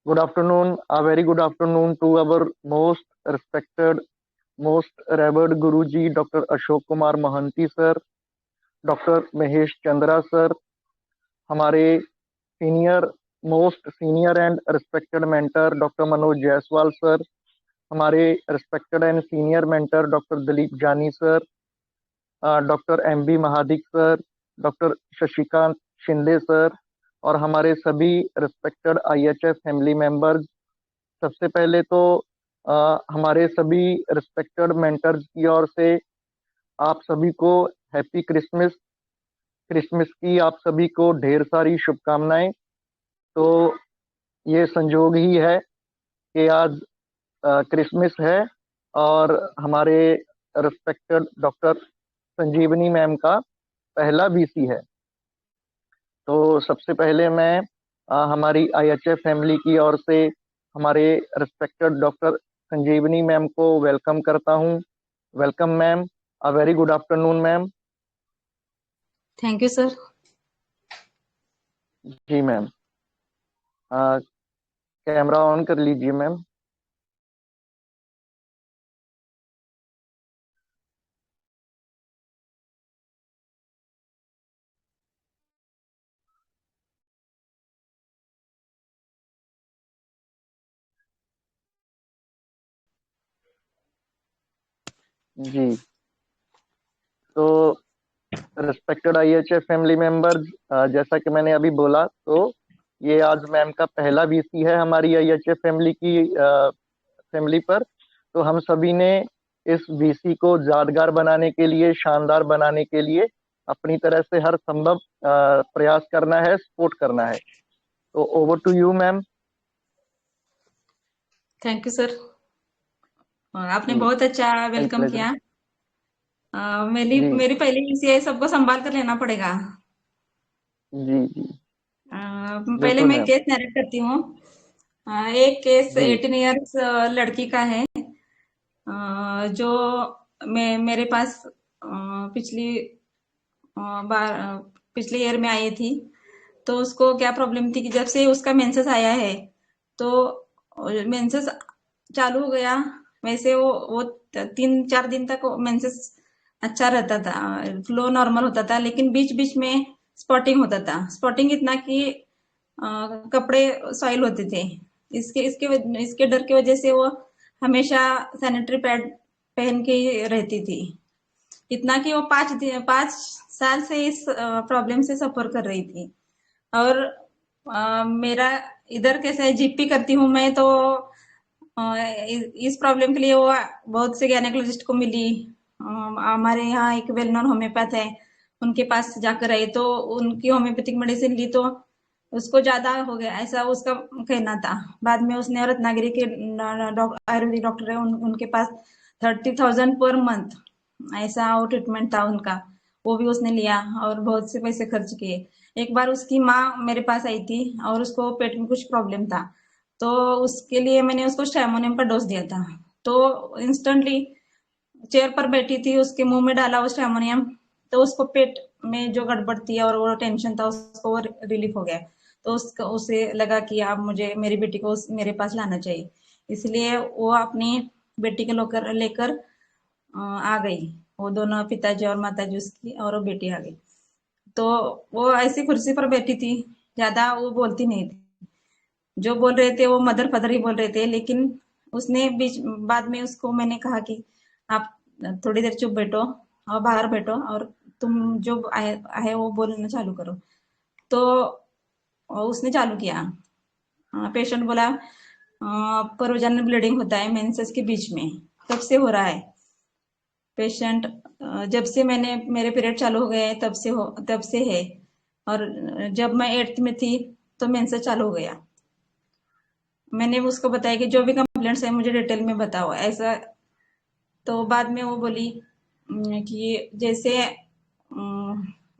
Good afternoon, a very good afternoon to our most respected, most revered Guruji, Dr. Ashok Kumar Mahanti sir, Dr. Mahesh Chandra sir, हमारे senior and respected mentor doctor Manoj Jaiswal sir, हमारे respected and senior mentor doctor Dilip Jani sir, doctor M B Mahadik sir, doctor Shashikant Shinde sir और हमारे सभी respected IHF family members. सबसे पहले तो हमारे सभी रिस्पेक्टेड मेंटर्स की ओर से आप सभी को हैप्पी क्रिसमस। क्रिसमस की आप सभी को ढेर सारी शुभकामनाएं। तो ये संजोग ही है कि आज क्रिसमस है और हमारे रिस्पेक्टेड डॉक्टर संजीवनी मैम का पहला VC है। तो सबसे पहले मैं हमारी IHF फैमिली की ओर से हमारे रिस्पेक्टेड डॉक्टर संजीवनी मैम को वेलकम करता हूँ। Welcome ma'am, a very good afternoon ma'am. Thank you sir. जी मैम, कैमरा ऑन कर लीजिए मैम। जी, तो रिस्पेक्टेड IHF फैमिली मेंबर्स, जैसा कि मैंने अभी बोला, तो ये आज मैम का पहला VC है हमारी IHF फैमिली की फैमिली पर। तो हम सभी ने इस VC को यादगार बनाने के लिए, शानदार बनाने के लिए अपनी तरह से हर संभव प्रयास करना है, सपोर्ट करना है। तो over to you ma'am. Thank you sir. आपने बहुत अच्छा वेलकम प्लेजर। किया। मेरी जी मेरी पहली VC सबको संभाल कर लेना पड़ेगा। जी जी, पहले बिल्कुल मैं मैम। केस नरेट करती हूँ। एक केस जी 18 इयर्स लड़की का है, जो मेरे पास पिछली बार पिछले ईयर में आई थी। तो उसको क्या प्रॉब्लम थी कि जब से उसका मेंसेस आया है, तो मेंसेस चालू हो गया। वैसे वो 3-4 दिन तक मेंसेस अच्छा रहता था, फ्लो नॉर्मल होता था, लेकिन बीच बीच में स्पॉटिंग होता था। स्पॉटिंग इतना कि कपड़े सॉइल होते थे। इसके डर की वजह से वो हमेशा सैनिटरी पैड पहन के ही रहती थी। इतना कि वो 5 साल से इस प्रॉब्लम से सफर कर रही थी। और मेरा इधर कैसे GP करती हूँ मैं, तो इस प्रॉब्लम के लिए वो बहुत से गायनेकोलॉजिस्ट को मिली। हमारे यहाँ एक वेल नोन होम्योपैथ है, उनके पास जाकर आई, तो उनकी होम्योपैथिक मेडिसिन ली तो उसको ज्यादा हो गया, ऐसा उसका कहना था। बाद में उसने रत्नागिरी के आयुर्वेदिक डॉक्टर है, उनके पास 30,000 पर मंथ ऐसा वो ट्रीटमेंट था उनका। वो भी उसने लिया और बहुत से पैसे खर्च किए। एक बार उसकी माँ मेरे पास आई थी और उसको पेट में कुछ प्रॉब्लम था, तो उसके लिए मैंने उसको स्टैमोनियम का डोज दिया था। तो इंस्टेंटली चेयर पर बैठी थी, उसके मुंह में डाला वो स्टैमोनियम, तो उसको पेट में जो गड़बड़ थी और वो टेंशन था उसको वो रिलीफ हो गया। तो उसे लगा कि अब मुझे मेरी बेटी को मेरे पास लाना चाहिए, इसलिए वो अपनी बेटी को लेकर आ गई। वो दोनों पिताजी और माताजी उसकी और वो बेटी आ गई। तो वो ऐसी कुर्सी पर बैठी थी, ज्यादा वो बोलती नहीं थी। जो बोल रहे थे वो मदर फादर ही बोल रहे थे, लेकिन उसने बाद में उसको मैंने कहा कि आप थोड़ी देर चुप बैठो और बाहर बैठो और तुम जो है वो बोलना चालू करो। तो उसने चालू किया। पेशेंट बोला परोजन ब्लीडिंग होता है मेंसेस के बीच में, कब से हो रहा है? पेशेंट जब से मेरे पीरियड चालू हो गए तब से है, और जब मैं 8th में थी तो मेंसेस चालू हो गया। मैंने उसको बताया कि जो भी कंप्लेंट्स है मुझे डिटेल में बताओ ऐसा। तो बाद में वो बोली कि जैसे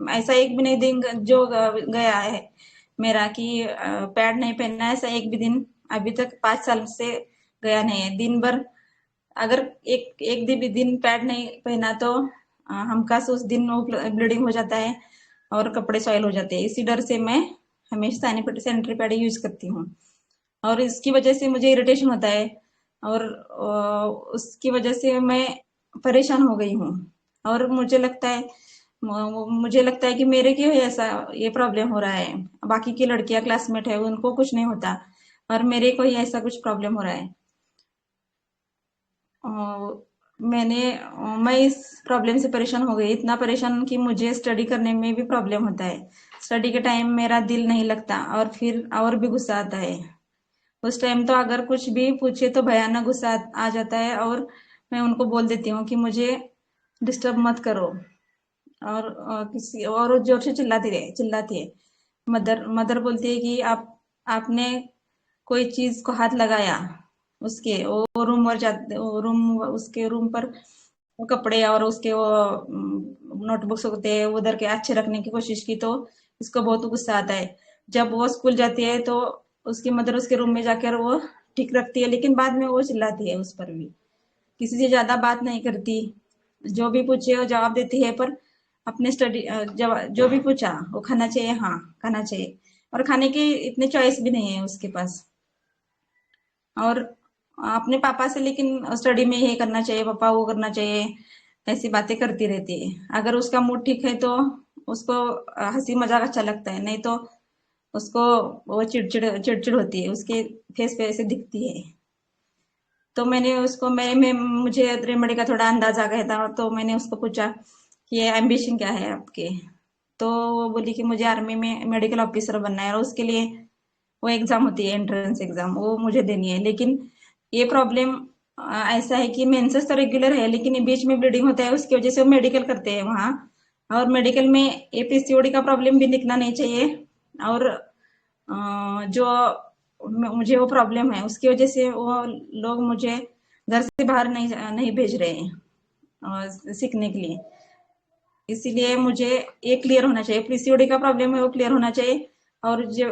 ऐसा एक भी नहीं दिन जो गया है मेरा कि पैड नहीं पहनना, ऐसा एक भी दिन अभी तक 5 साल से गया नहीं है। दिन भर अगर एक दिन पैड नहीं पहना तो हमका से उस दिन वो ब्लीडिंग हो जाता है और कपड़े सॉइल हो जाते हैं। इसी डर से मैं हमेशा सैनिटरी पैड यूज करती हूँ। और इसकी वजह से मुझे इरिटेशन होता है, और उसकी वजह से मैं परेशान हो गई हूँ। और मुझे लगता है कि मेरे क्यों ऐसा ये प्रॉब्लम हो रहा है। बाकी की लड़कियां क्लासमेट है उनको कुछ नहीं होता, और मेरे को ही ऐसा कुछ प्रॉब्लम हो रहा है। अ, मैं इस प्रॉब्लम से परेशान हो गई, इतना परेशान कि मुझे स्टडी करने में भी प्रॉब्लम होता है। स्टडी के टाइम मेरा दिल नहीं लगता, और फिर और भी गुस्सा आता है। उस टाइम तो अगर कुछ भी पूछे तो भयानक गुस्सा आ जाता है, और मैं उनको बोल देती हूँ कि मुझे डिस्टर्ब मत करो। और किसी और जोर से चिल्लाती है। मदर मदर बोलती है कि आपने कोई चीज को हाथ लगाया, उसके वो रूम और जाते वो रूम उसके रूम पर वो कपड़े और उसके वो नोटबुक्स होते हैं उधर के अच्छे रखने की कोशिश की, तो इसको बहुत गुस्सा आता है। जब वो स्कूल जाती है तो उसकी मदर उसके रूम में जाकर वो ठीक रखती है, लेकिन बाद में वो चिल्लाती है उस पर भी। किसी से ज्यादा बात नहीं करती, जो भी पूछे वो जवाब देती है, पर अपने स्टडी जो भी पूछा वो खाना चाहिए, हाँ खाना चाहिए। और खाने के इतने चॉइस भी नहीं है उसके पास। और अपने पापा से लेकिन स्टडी में ये करना चाहिए, पापा वो करना चाहिए, ऐसी बातें करती रहती है। अगर उसका मूड ठीक है तो उसको हंसी मजाक अच्छा लगता है, नहीं तो उसको वो चिड़चिड़ चिड़चिड़ होती है, उसके फेस पे ऐसे दिखती है। तो मैंने उसको मैं मुझे रेमेडी का थोड़ा अंदाज आ गया था, तो मैंने उसको पूछा कि ये एम्बिशन क्या है आपके। तो वो बोली कि मुझे आर्मी में मेडिकल ऑफिसर बनना है, और उसके लिए वो एग्जाम होती है, एंट्रेंस एग्जाम, वो मुझे देनी है। लेकिन ये प्रॉब्लम ऐसा है कि मेंसेस तो रेगुलर है, लेकिन बीच में ब्लीडिंग होता है, उसकी वजह से वो मेडिकल करते हैं वहाँ। और मेडिकल में ये पीसीओडी का प्रॉब्लम भी दिखना नहीं चाहिए। और जो मुझे वो प्रॉब्लम है उसकी वजह से वो लोग मुझे घर से बाहर नहीं नहीं भेज रहे हैं सीखने के लिए। इसीलिए मुझे ये क्लियर होना चाहिए, पीसीओडी का प्रॉब्लम है वो क्लियर होना चाहिए, और जो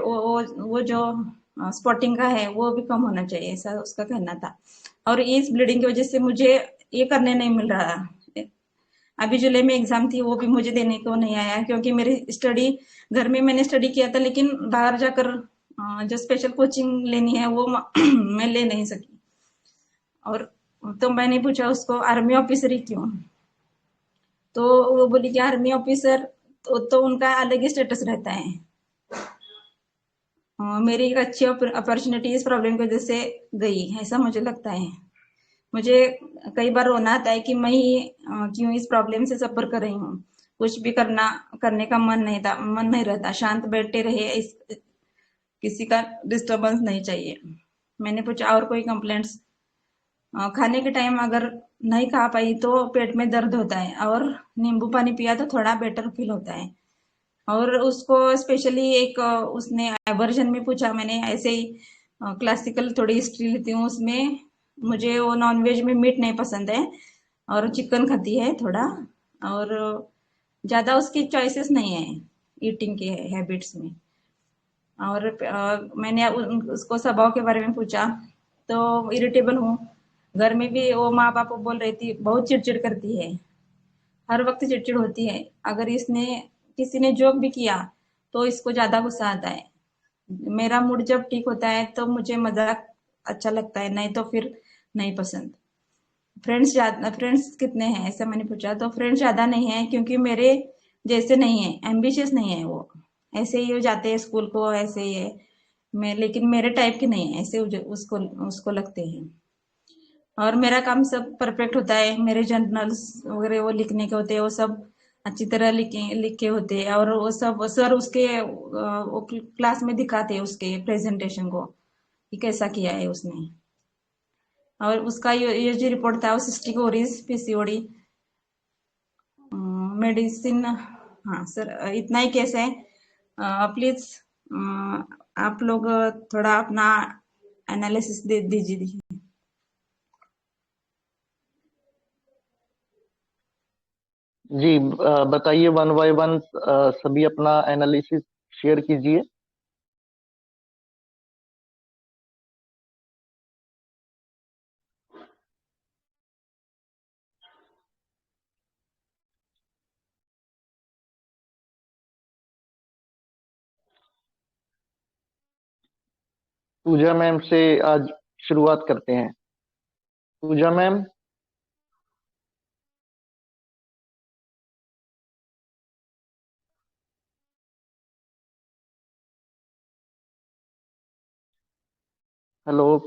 वो जो स्पॉटिंग का है वो भी कम होना चाहिए, ऐसा उसका कहना था। और इस ब्लीडिंग की वजह से मुझे ये करने नहीं मिल रहा। अभी जुलाई में एग्जाम थी, वो भी मुझे देने को नहीं आया, क्योंकि मेरी स्टडी घर में मैंने स्टडी किया था, लेकिन बाहर जाकर जो स्पेशल कोचिंग लेनी है वो मैं ले नहीं सकी। और तो मैंने पूछा उसको आर्मी ऑफिसर ही क्यों। तो वो बोली कि आर्मी ऑफिसर तो उनका अलग ही स्टेटस रहता है। मेरी एक अच्छी अपॉर्चुनिटी इस प्रॉब्लम की वजह से गई, ऐसा मुझे लगता है। मुझे कई बार रोना आता है कि मैं ही क्यों इस प्रॉब्लम से सफर कर रही हूँ। कुछ भी करने का मन नहीं रहता, शांत बैठे रहे, किसी का डिस्टरबेंस नहीं चाहिए। मैंने पूछा और कोई कंप्लेंट्स। खाने के टाइम अगर नहीं खा पाई तो पेट में दर्द होता है, और नींबू पानी पिया तो थोड़ा बेटर फील होता है। और उसको स्पेशली एक उसने वर्जन में पूछा, मैंने ऐसे ही क्लासिकल थोड़ी हिस्ट्री लेती हूँ उसमें। मुझे वो नॉनवेज में मीट नहीं पसंद है, और चिकन खाती है थोड़ा, और ज्यादा उसकी चॉइसेस नहीं है ईटिंग के हैबिट्स में। और मैंने उसको स्वभाव के बारे में पूछा, तो इरिटेबल हूँ। घर में भी वो माँ बाप बोल रही थी बहुत चिड़चिड़ करती है, हर वक्त चिड़चिड़ होती है। अगर इसने किसी ने जोक भी किया तो इसको ज्यादा गुस्सा आता है। मेरा मूड जब ठीक होता है तो मुझे मजाक अच्छा लगता है, नहीं तो फिर नहीं पसंद। फ्रेंड्स कितने हैं ऐसा मैंने पूछा, तो फ्रेंड्स ज्यादा नहीं है, क्योंकि मेरे जैसे नहीं है, एम्बिशियस नहीं है वो। ऐसे ही वो जाते हैं स्कूल को, ऐसे ही है। मैं लेकिन मेरे टाइप के नहीं है, ऐसे उसको उसको लगते हैं। और मेरा काम सब परफेक्ट होता है, मेरे जर्नल्स वगैरह वो लिखने के होते हैं, वो सब अच्छी तरह लिखे होते हैं। और वो सब सर उसके वो क्लास में दिखाते हैं उसके प्रेजेंटेशन को कि कैसा किया है उसने। और उसका ये जो रिपोर्ट था वो सिस्टिक ओरिस पीसीओडी मेडिसिन। हाँ सर, इतना ही केस है। प्लीज आप लोग थोड़ा अपना एनालिसिस दे दीजिए। जी, बताइए वन बाय वन सभी अपना एनालिसिस शेयर कीजिए। पूजा मैम से आज शुरुआत करते हैं। पूजा मैम। हेलो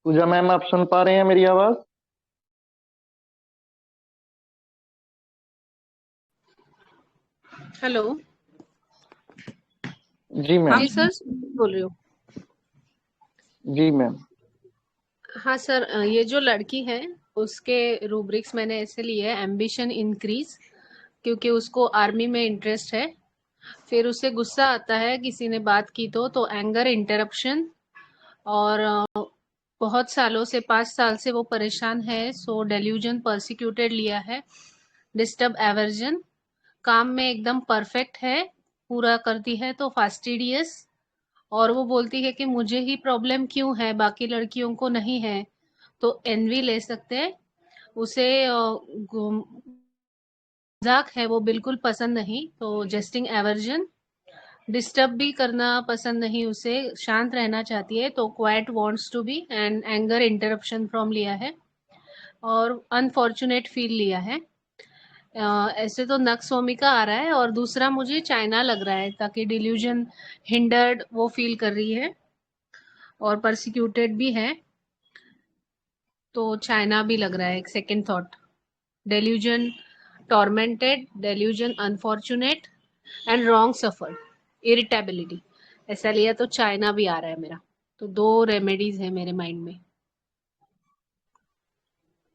पूजा मैम, आप सुन पा रहे हैं मेरी आवाज? हेलो। जी मैम। जी सर, बोल रही हूँ। जी मैम। हाँ सर, ये जो लड़की है उसके रूब्रिक्स मैंने ऐसे लिए है, एम्बिशन इंक्रीज, क्योंकि उसको आर्मी में इंटरेस्ट है। फिर उसे गुस्सा आता है किसी ने बात की तो एंगर इंटरप्शन। और बहुत सालों से 5 साल से वो परेशान है, सो डेल्यूजन परसिक्यूटेड लिया है। डिस्टर्ब एवर्जन, काम में एकदम परफेक्ट है, पूरा करती है तो फास्टिडियस। और वो बोलती है कि मुझे ही प्रॉब्लम क्यों है, बाकी लड़कियों को नहीं है। तो एनवी ले सकते हैं उसे। मजाक है वो बिल्कुल पसंद नहीं, तो जेस्टिंग एवर्जन। डिस्टर्ब भी करना पसंद नहीं उसे, शांत रहना चाहती है तो quiet wants to be. And anger interruption from लिया है, और अनफॉर्चुनेट फील लिया है। ऐसे तो नक्सोमिका आ रहा है, और दूसरा मुझे चाइना लग रहा है, ताकि डिल्यूजन हिंडर्ड वो फील कर रही है और परसिक्यूटेड भी है। तो चाइना भी लग रहा है, एक second thought. Delusion tormented, delusion unfortunate, and wrong suffered, irritability. ऐसा लिया तो चाइना भी आ रहा है मेरा। तो 2 रेमेडीज है मेरे माइंड में।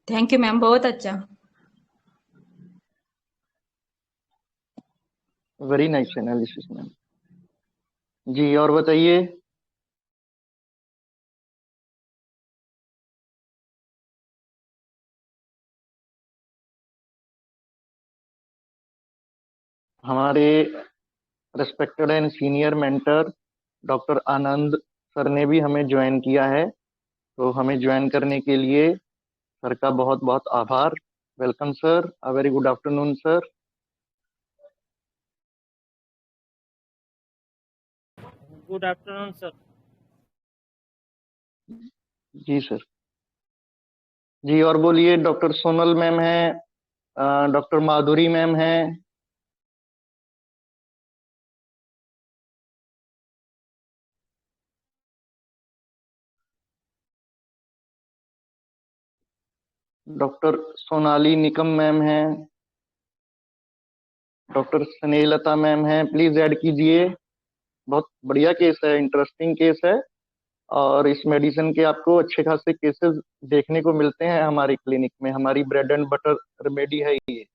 थैंक यू मैम, बहुत अच्छा। Very nice analysis ma'am. जी और बताइए। हमारे respected and senior mentor doctor Anand sir ने भी हमें ज्वाइन किया है, तो हमें ज्वाइन करने के लिए सर का बहुत बहुत आभार। Welcome sir, a very good afternoon sir. Good afternoon sir. जी सर। जी और बोलिए। डॉक्टर सोनल मैम है, डॉक्टर माधुरी मैम है। डॉक्टर सोनाली निकम मैम है। डॉक्टर स्नेहलता मैम है, प्लीज ऐड कीजिए। बहुत बढ़िया केस है, इंटरेस्टिंग केस है। और इस मेडिसिन के आपको अच्छे खासे केसेस देखने को मिलते हैं हमारी क्लिनिक में। हमारी ब्रेड एंड बटर रेमेडी है ये।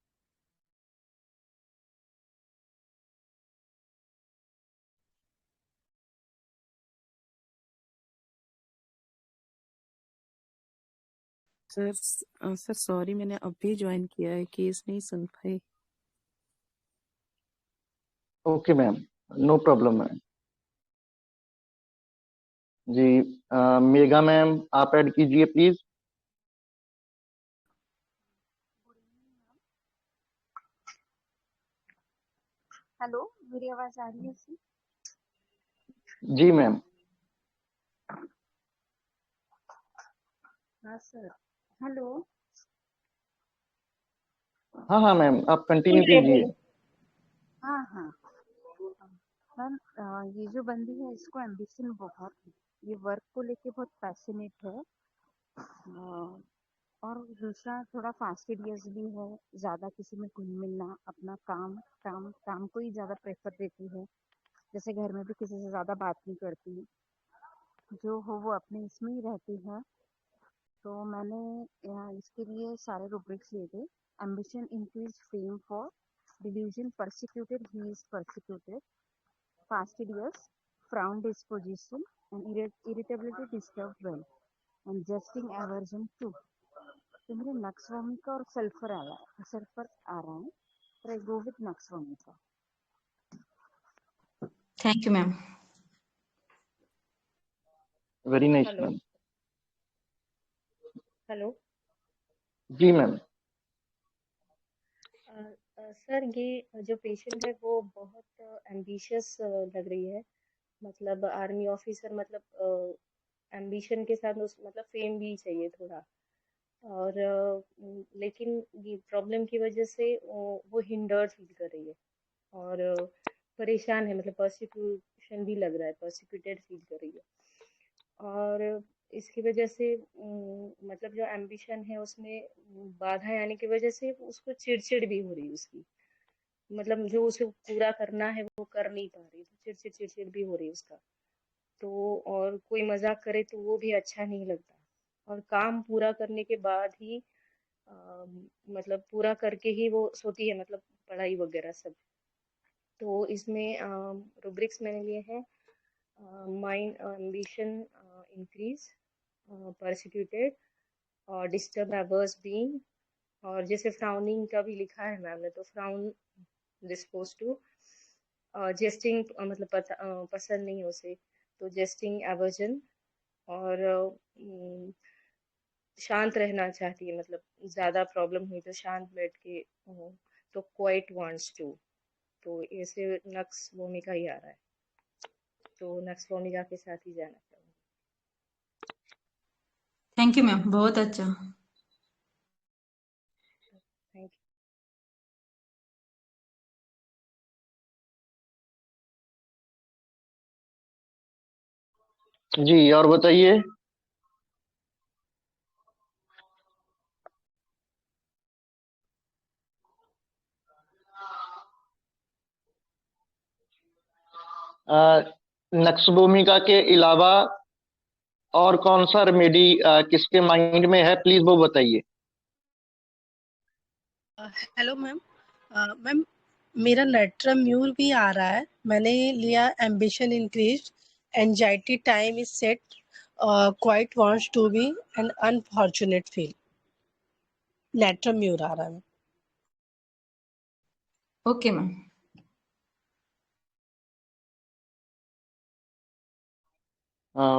सर सर सॉरी, मैंने अभी ज्वाइन किया है, केस नहीं सुन पाई। Okay ma'am, no problem ma'am. जी मेघा मैम, आप ऐड कीजिए प्लीज। हेलो, मेरी आवाज आ रही है सर? जी मैम। हाँ सर। हेलो। हाँ हाँ मैम, आप कंटिन्यू कीजिए। हाँ हाँ मैम, ये जो बंदी है इसको एम्बिशन बहुत है। ये वर्क को लेके बहुत पैशनेट है। और दूसरा थोड़ा फास्टिडियस भी है। ज़्यादा किसी में घुल मिलना, अपना काम काम काम को ही ज़्यादा प्रेफर देती है। जैसे घर में भी किसी से ज़्यादा बात नहीं करती, जो हो वो अपने इसमें ही रहती है। तो मैंने इसके लिए सारे रूब्रिक्स लिए थे। Ambition increase fame for, delusion persecuted he is persecuted, fastidious frown disposition, and irritability disturb well, and jesting aversion to. तो मेरे नक्सवामिका और सल्फर आ रहा है, पर I go with nux vomica. Thank you ma'am. Very nice hello. Ma'am. Hello. जी ma'am. Sir, ये जो पेशेंट है वो बहुत एम्बिशियस लग रही है। मतलब आर्मी ऑफिसर, मतलब एम्बिशन के साथ उस मतलब फेम भी चाहिए थोड़ा। और लेकिन ये प्रॉब्लम की वजह से वो हिंडर्ड फील कर रही है और परेशान है, मतलब परसिक्यूशन भी लग रहा है, परसिक्यूटेड फील कर रही है। और इसकी वजह से मतलब जो एम्बिशन है उसमें बाधाएं आने की वजह से उसको चिड़चिड़ भी हो रही है उसकी, मतलब जो उसे पूरा करना है वो कर नहीं पा रही, तो चिड़चिड़ चिड़चिड़ भी हो रही है उसका। तो और कोई मजाक करे तो वो भी अच्छा नहीं लगता, और काम पूरा करने के बाद ही मतलब पूरा करके ही वो सोती है, मतलब पढ़ाई वगैरह सब। तो इसमें रुब्रिक्स मैंने लिए हैं, माइंड एम्बिशन इंक्रीज, परसिक्यूटेड और डिस्टर्ब एवर्स बीइंग, और जैसे फ्राउनिंग का भी लिखा है मैम ने, तो फ्राउन डिस्पोज टू, जेस्टिंग मतलब पसंद नहीं है उसे, तो जेस्टिंग एवर्जन, और शांत रहना चाहती है, मतलब ज्यादा प्रॉब्लम हुई तो शांत बैठ के तो क्वाइट वांट्स टू, तो ऐसे नक्स भूमिका ही आ रहा है, तो नक्स भूमिका के साथ ही जाना चाहूंगी। थैंक यू मैम, बहुत अच्छा। थैंक जी और बताइए। नक्श भूमिका के अलावा और कौन सा रेमेडी किसके माइंड में है, प्लीज वो बताइए। Hello ma'am. मैम, मेरा नेट्रम्यूर भी आ रहा है, मैंने लिया ambition increase, anxiety time is set, quite wants to be and unfortunate feel. Natrum mur आ रहा है। Okay ma'am.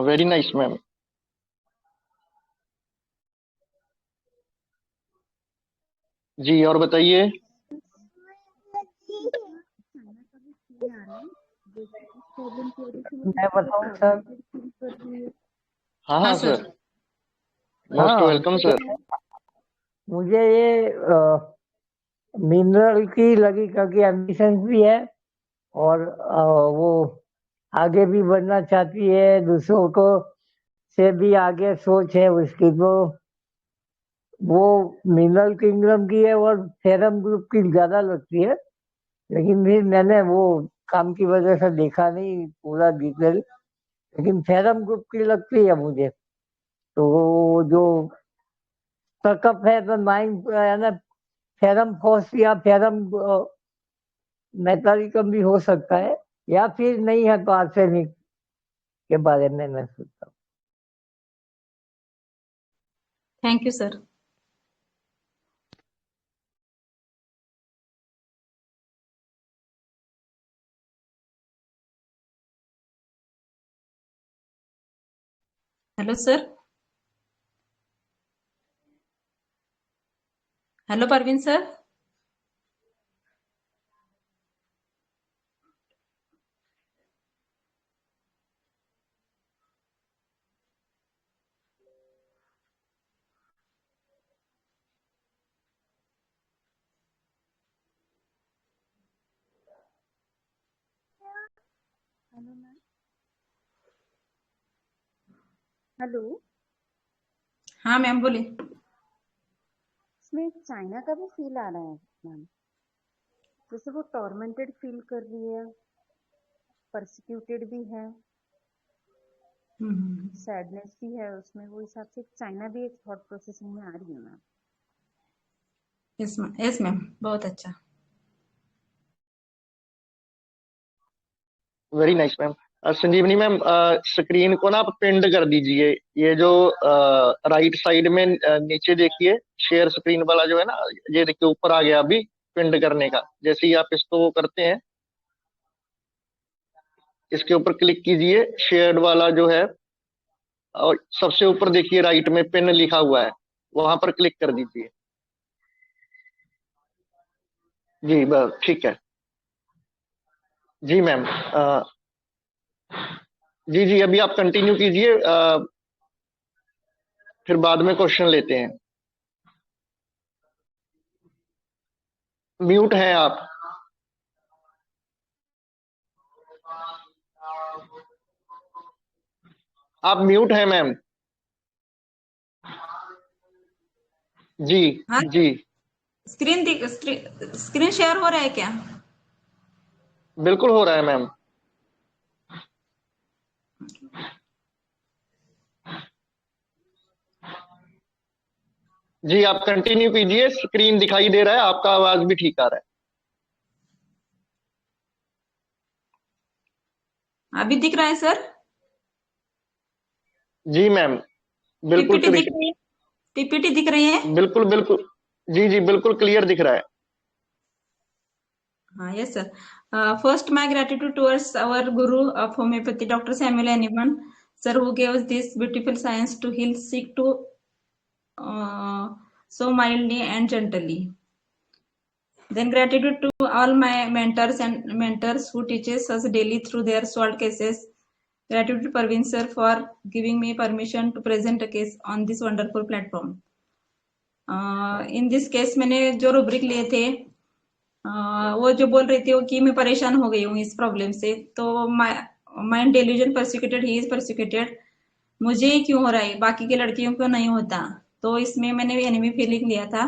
Very nice ma'am. जी और बताइए। मैं बताऊं सर? हाँ हाँ हाँ सर। सर, मोस्ट हाँ, वेलकम सर। मुझे ये मिनरल की लगी क्योंकि एम्बिशन भी है और वो आगे भी बढ़ना चाहती है, दूसरों को से भी आगे सोच है उसकी, तो वो मिनरल किंगडम की है और सेरम ग्रुप की ज्यादा लगती है। लेकिन फिर मैंने वो काम की वजह से देखा नहीं पूरा डिटेल, लेकिन सेरम ग्रुप की लगती है मुझे। तो जो तकप है तो माइंड है ना, फेरम फोर्स या फेरम मेटालिकम भी हो सकता है, या फिर नहीं है तो आर्सेनिक के बारे में मैं सोचता हूँ। Thank you sir. Hello sir. Hello Parveen sir. Hello ma'am. Hello. हाँ मैम बोलिए। इसमें चाइना का भी फील आ रहा है मैम, जैसे वो टॉर्मेंटेड फील कर रही है, परसिक्यूटेड भी है, सैडनेस भी है उसमें, वो हिसाब से चाइना भी एक थॉट प्रोसेसिंग में आ रही है मैम। यस मैम, बहुत अच्छा। Very nice ma'am. Sanjivani ma'am, screen को ना आप पिंड कर दीजिए। ये जो राइट साइड में नीचे देखिए, शेयर स्क्रीन वाला जो है ना, ये देखिए ऊपर आ गया अभी पिंड करने का। जैसे ही आप इसको वो करते हैं, इसके ऊपर क्लिक कीजिए, शेयर्ड वाला जो है, और सबसे ऊपर देखिए राइट में पिन लिखा हुआ है, वहां पर क्लिक कर दीजिए। जी बस ठीक है। जी मैम। जी जी, अभी आप कंटिन्यू कीजिए, फिर बाद में क्वेश्चन लेते हैं। म्यूट हैं आप। आप म्यूट हैं मैम। जी हाँ, जी, स्क्रीन शेयर हो रहा है क्या? बिल्कुल हो रहा है मैम। जी, आप कंटिन्यू कीजिए, स्क्रीन दिखाई दे रहा है, आपका आवाज भी ठीक आ रहा है। अभी दिख रहा है सर? है। जी मैम, बिल्कुल पीपीटी दिख रही है? पीपीटी दिख रही है? बिल्कुल बिल्कुल। जी जी, बिल्कुल क्लियर दिख रहा है। Yes, sir. First, my gratitude towards our Guru of Homeopathy, Dr. Samuel Hahnemann, sir, who gave us this beautiful science to heal sick to so mildly and gently. Then gratitude to all my mentors who teaches us daily through their solved cases. Gratitude to Parveen sir for giving me permission to present a case on this wonderful platform. In this case, मैंने जो rubric लिए थे, वो जो बोल रही थी वो कि मैं परेशान हो गई हूँ इस प्रॉब्लम से, तो mind delusion persecuted, he is persecuted, मुझे ही क्यों हो रहा है, बाकी के लड़कियों को नहीं होता। तो इसमें मैंने एनिमी फीलिंग लिया था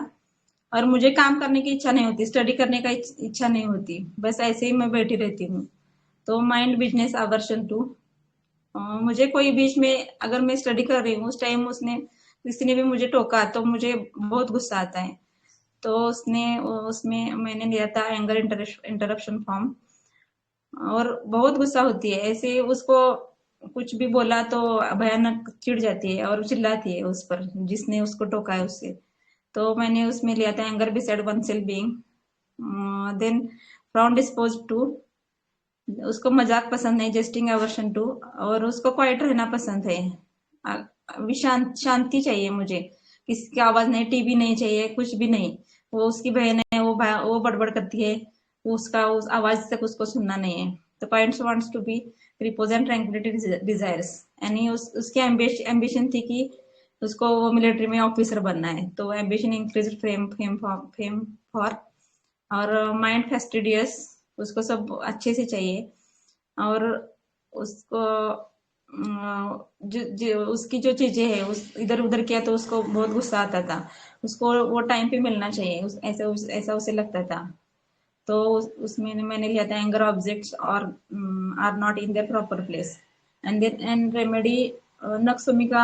और मुझे काम करने की इच्छा नहीं होती, स्टडी करने का इच्छा नहीं होती, बस ऐसे ही मैं बैठी रहती हूँ। तो माइंड बिजनेस अवर्शन टू, मुझे कोई बीच में अगर मैं स्टडी कर रही हूँ उस टाइम किसी ने भी मुझे टोका तो मुझे बहुत गुस्सा आता है। तो उसमें मैंने लिया था एंगर इंटरप्शन फॉर्म, और बहुत गुस्सा होती है ऐसे, उसको कुछ भी बोला तो भयानक चिढ़ जाती है और चिल्लाती है उस पर जिसने उसको टोका है उससे। तो मैंने उसमें लिया था anger beside one self being. Then from dispose to, उसको मजाक पसंद नहीं, जस्टिंग अवर्शन टू, और उसको क्वाइट रहना पसंद है। शांति चाहिए मुझे, किसी की आवाज नहीं, टीवी नहीं चाहिए, कुछ भी नहीं। वो उसकी बहन है, वो बड़बड़ करती है, उसका उस आवाज तक उसको सुनना नहीं है। तो points wants to be repose and tranquility desires, यानी उसकी एम्बिशन थी कि उसको वो मिलिट्री में ऑफिसर बनना है। तो एम्बिशन इंक्रीज फेम फॉर, और माइंड फेस्टिडियस, उसको सब अच्छे से चाहिए। और उसको उसकी जो चीजें है उस इधर उधर किया तो उसको बहुत गुस्सा आता था, उसको वो टाइम पे मिलना चाहिए, ऐसा उसे लगता था। तो उसमें मैंने लिया था एंगर ऑब्जेक्ट्स और are not in their proper place. And remedy नक्सोमी का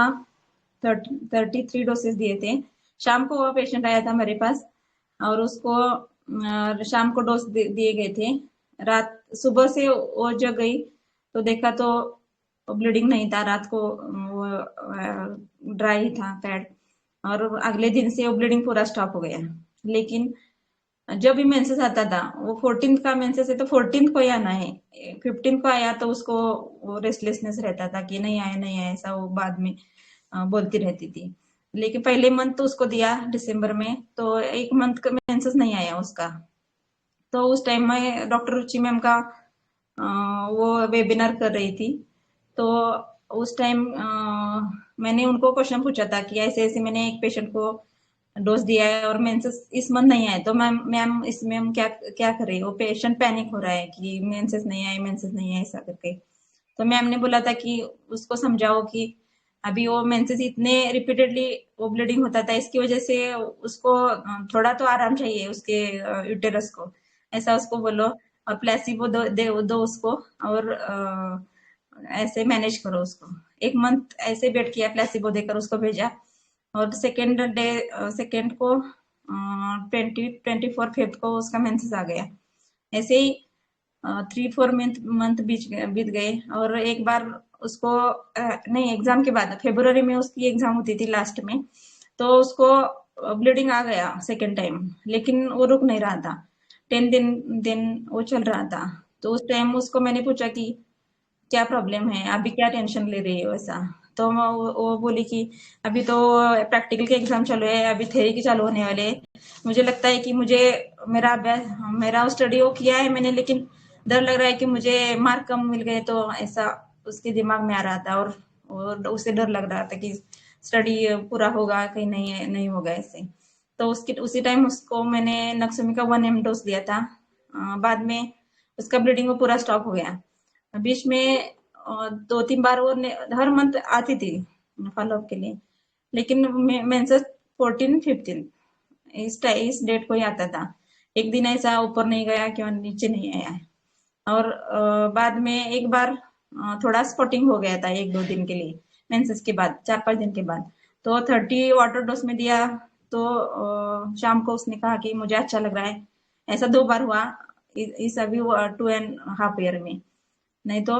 33 डोसेस दिए थे। शाम को वो पेशेंट आया था मेरे पास और उसको शाम को डोज दिए गए थे। सुबह से वो जग गई तो देखा तो ब्लीडिंग नहीं था, रात को वो ड्राई था पैड, और अगले दिन से वो ब्लीडिंग पूरा स्टॉप हो गया। लेकिन जब भी मेंसेस आता था, वो 14th का मेंसेस है तो 14th को ही आना है, 15th को आया तो उसको वो रेस्टलेसनेस रहता था कि नहीं आया नहीं आया, ऐसा वो बाद में बोलती रहती थी। लेकिन पहले मंथ तो उसको दिया दिसंबर में, तो 1 मंथ का मेंसेस नहीं आया उसका। तो उस टाइम में डॉक्टर रुचि मैम का वो वेबिनार कर रही थी, तो उस टाइम मैंने उनको क्वेश्चन पूछा था कि ऐसे ऐसे मैंने एक पेशेंट को डोज दिया है और मेंसेस इस मंथ नहीं आए, तो मैम इसमें हम क्या क्या करें, वो पेशेंट पैनिक हो रहा है कि मेंसेस नहीं आए ऐसा करके। तो मैम ने बोला था कि उसको समझाओ कि अभी वो मेंसेस इतने रिपीटेडली वो ब्लीडिंग होता था, इसकी वजह से उसको थोड़ा तो आराम चाहिए उसके यूटेरस को, ऐसा उसको बोलो, और प्लेसिबो दो उसको, और ऐसे मैनेज करो उसको। 1 मंथ ऐसे वेट किया, प्लेसिबो देकर उसको भेजा, और सेकेंड को 24 को उसका मेंसेस आ गया। ऐसे ही 3-4 मंथ बीत गए, और एक बार उसको नहीं, एग्जाम के बाद फरवरी में उसकी एग्जाम होती थी लास्ट में, तो उसको ब्लीडिंग आ गया सेकेंड टाइम, लेकिन वो रुक नहीं रहा था, 10 दिन वो चल रहा था। तो उस टाइम उसको मैंने पूछा कि क्या प्रॉब्लम है, अभी क्या टेंशन ले रही हो ऐसा। तो वो बोली कि अभी तो प्रैक्टिकल के एग्जाम चालू है, अभी थ्योरी के चालू होने वाले, मुझे लगता है कि मुझे मेरा स्टडी वो किया है मैंने, लेकिन डर लग रहा है कि मुझे मार्क कम मिल गए तो ऐसा उसके दिमाग में आ रहा था, और उसे डर लग रहा था कि स्टडी पूरा होगा कि नहीं होगा ऐसे। तो उसी टाइम उसको मैंने नक्सोमिका 1 डोज दिया था। बाद में उसका ब्लीडिंग वो पूरा स्टॉप हो गया। बीच में 2-3 बार वो हर मंथ आती थी फॉलोअप के लिए, लेकिन मेंसेस 14-15 इस डेट को ही आता था। एक दिन ऐसा ऊपर नहीं गया कि नीचे नहीं आया। और बाद में एक बार थोड़ा स्पॉटिंग हो गया था 1-2 दिन के लिए, मेंसेस के बाद 4-5 दिन के बाद। तो 30 वाटर डोज में दिया, तो शाम को उसने कहा कि मुझे अच्छा लग रहा है। ऐसा 2 बार हुआ इस अभी 2.5 ईयर में। नहीं तो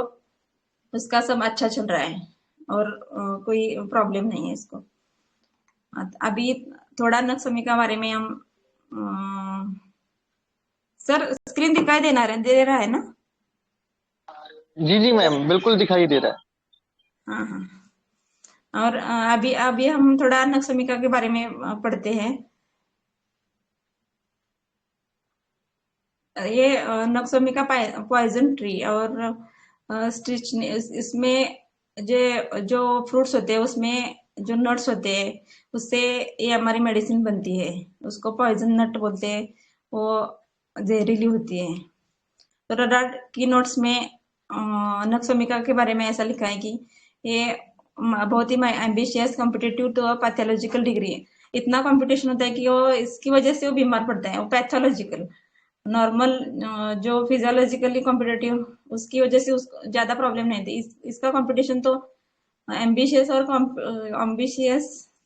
उसका सब अच्छा चल रहा है और कोई प्रॉब्लम नहीं है इसको। अभी थोड़ा नक्सोमी के बारे में हम सर स्क्रीन दिखाई दे रहा है ना? जी मैम, बिल्कुल दिखाई दे रहा है। हाँ हाँ। और अभी हम थोड़ा नक्सोमिका के बारे में पढ़ते हैं। ये नक्सोमिका पॉइजन ट्री और स्टिच, इसमें जो फ्रूट्स होते हैं उसमें जो नट्स होते हैं उससे ये हमारी मेडिसिन बनती है। उसको पॉइजन नट बोलते हैं, वो जहरीली होती है। तो रडार की नोट्स में नक्सोमिका के बारे में ऐसा लिखा है कि ये बहुत ही ambitious competitive to pathological degree है। इतना कंपटीशन होता है कि वो इसकी वजह से वो बीमार पड़ता है। वो पैथोलॉजिकल, नॉर्मल जो फिजियोलॉजिकली कॉम्पिटिटिव उसकी वजह से उसको ज्यादा प्रॉब्लम नहीं थी। इसका कंपटीशन तो एम्बिशियस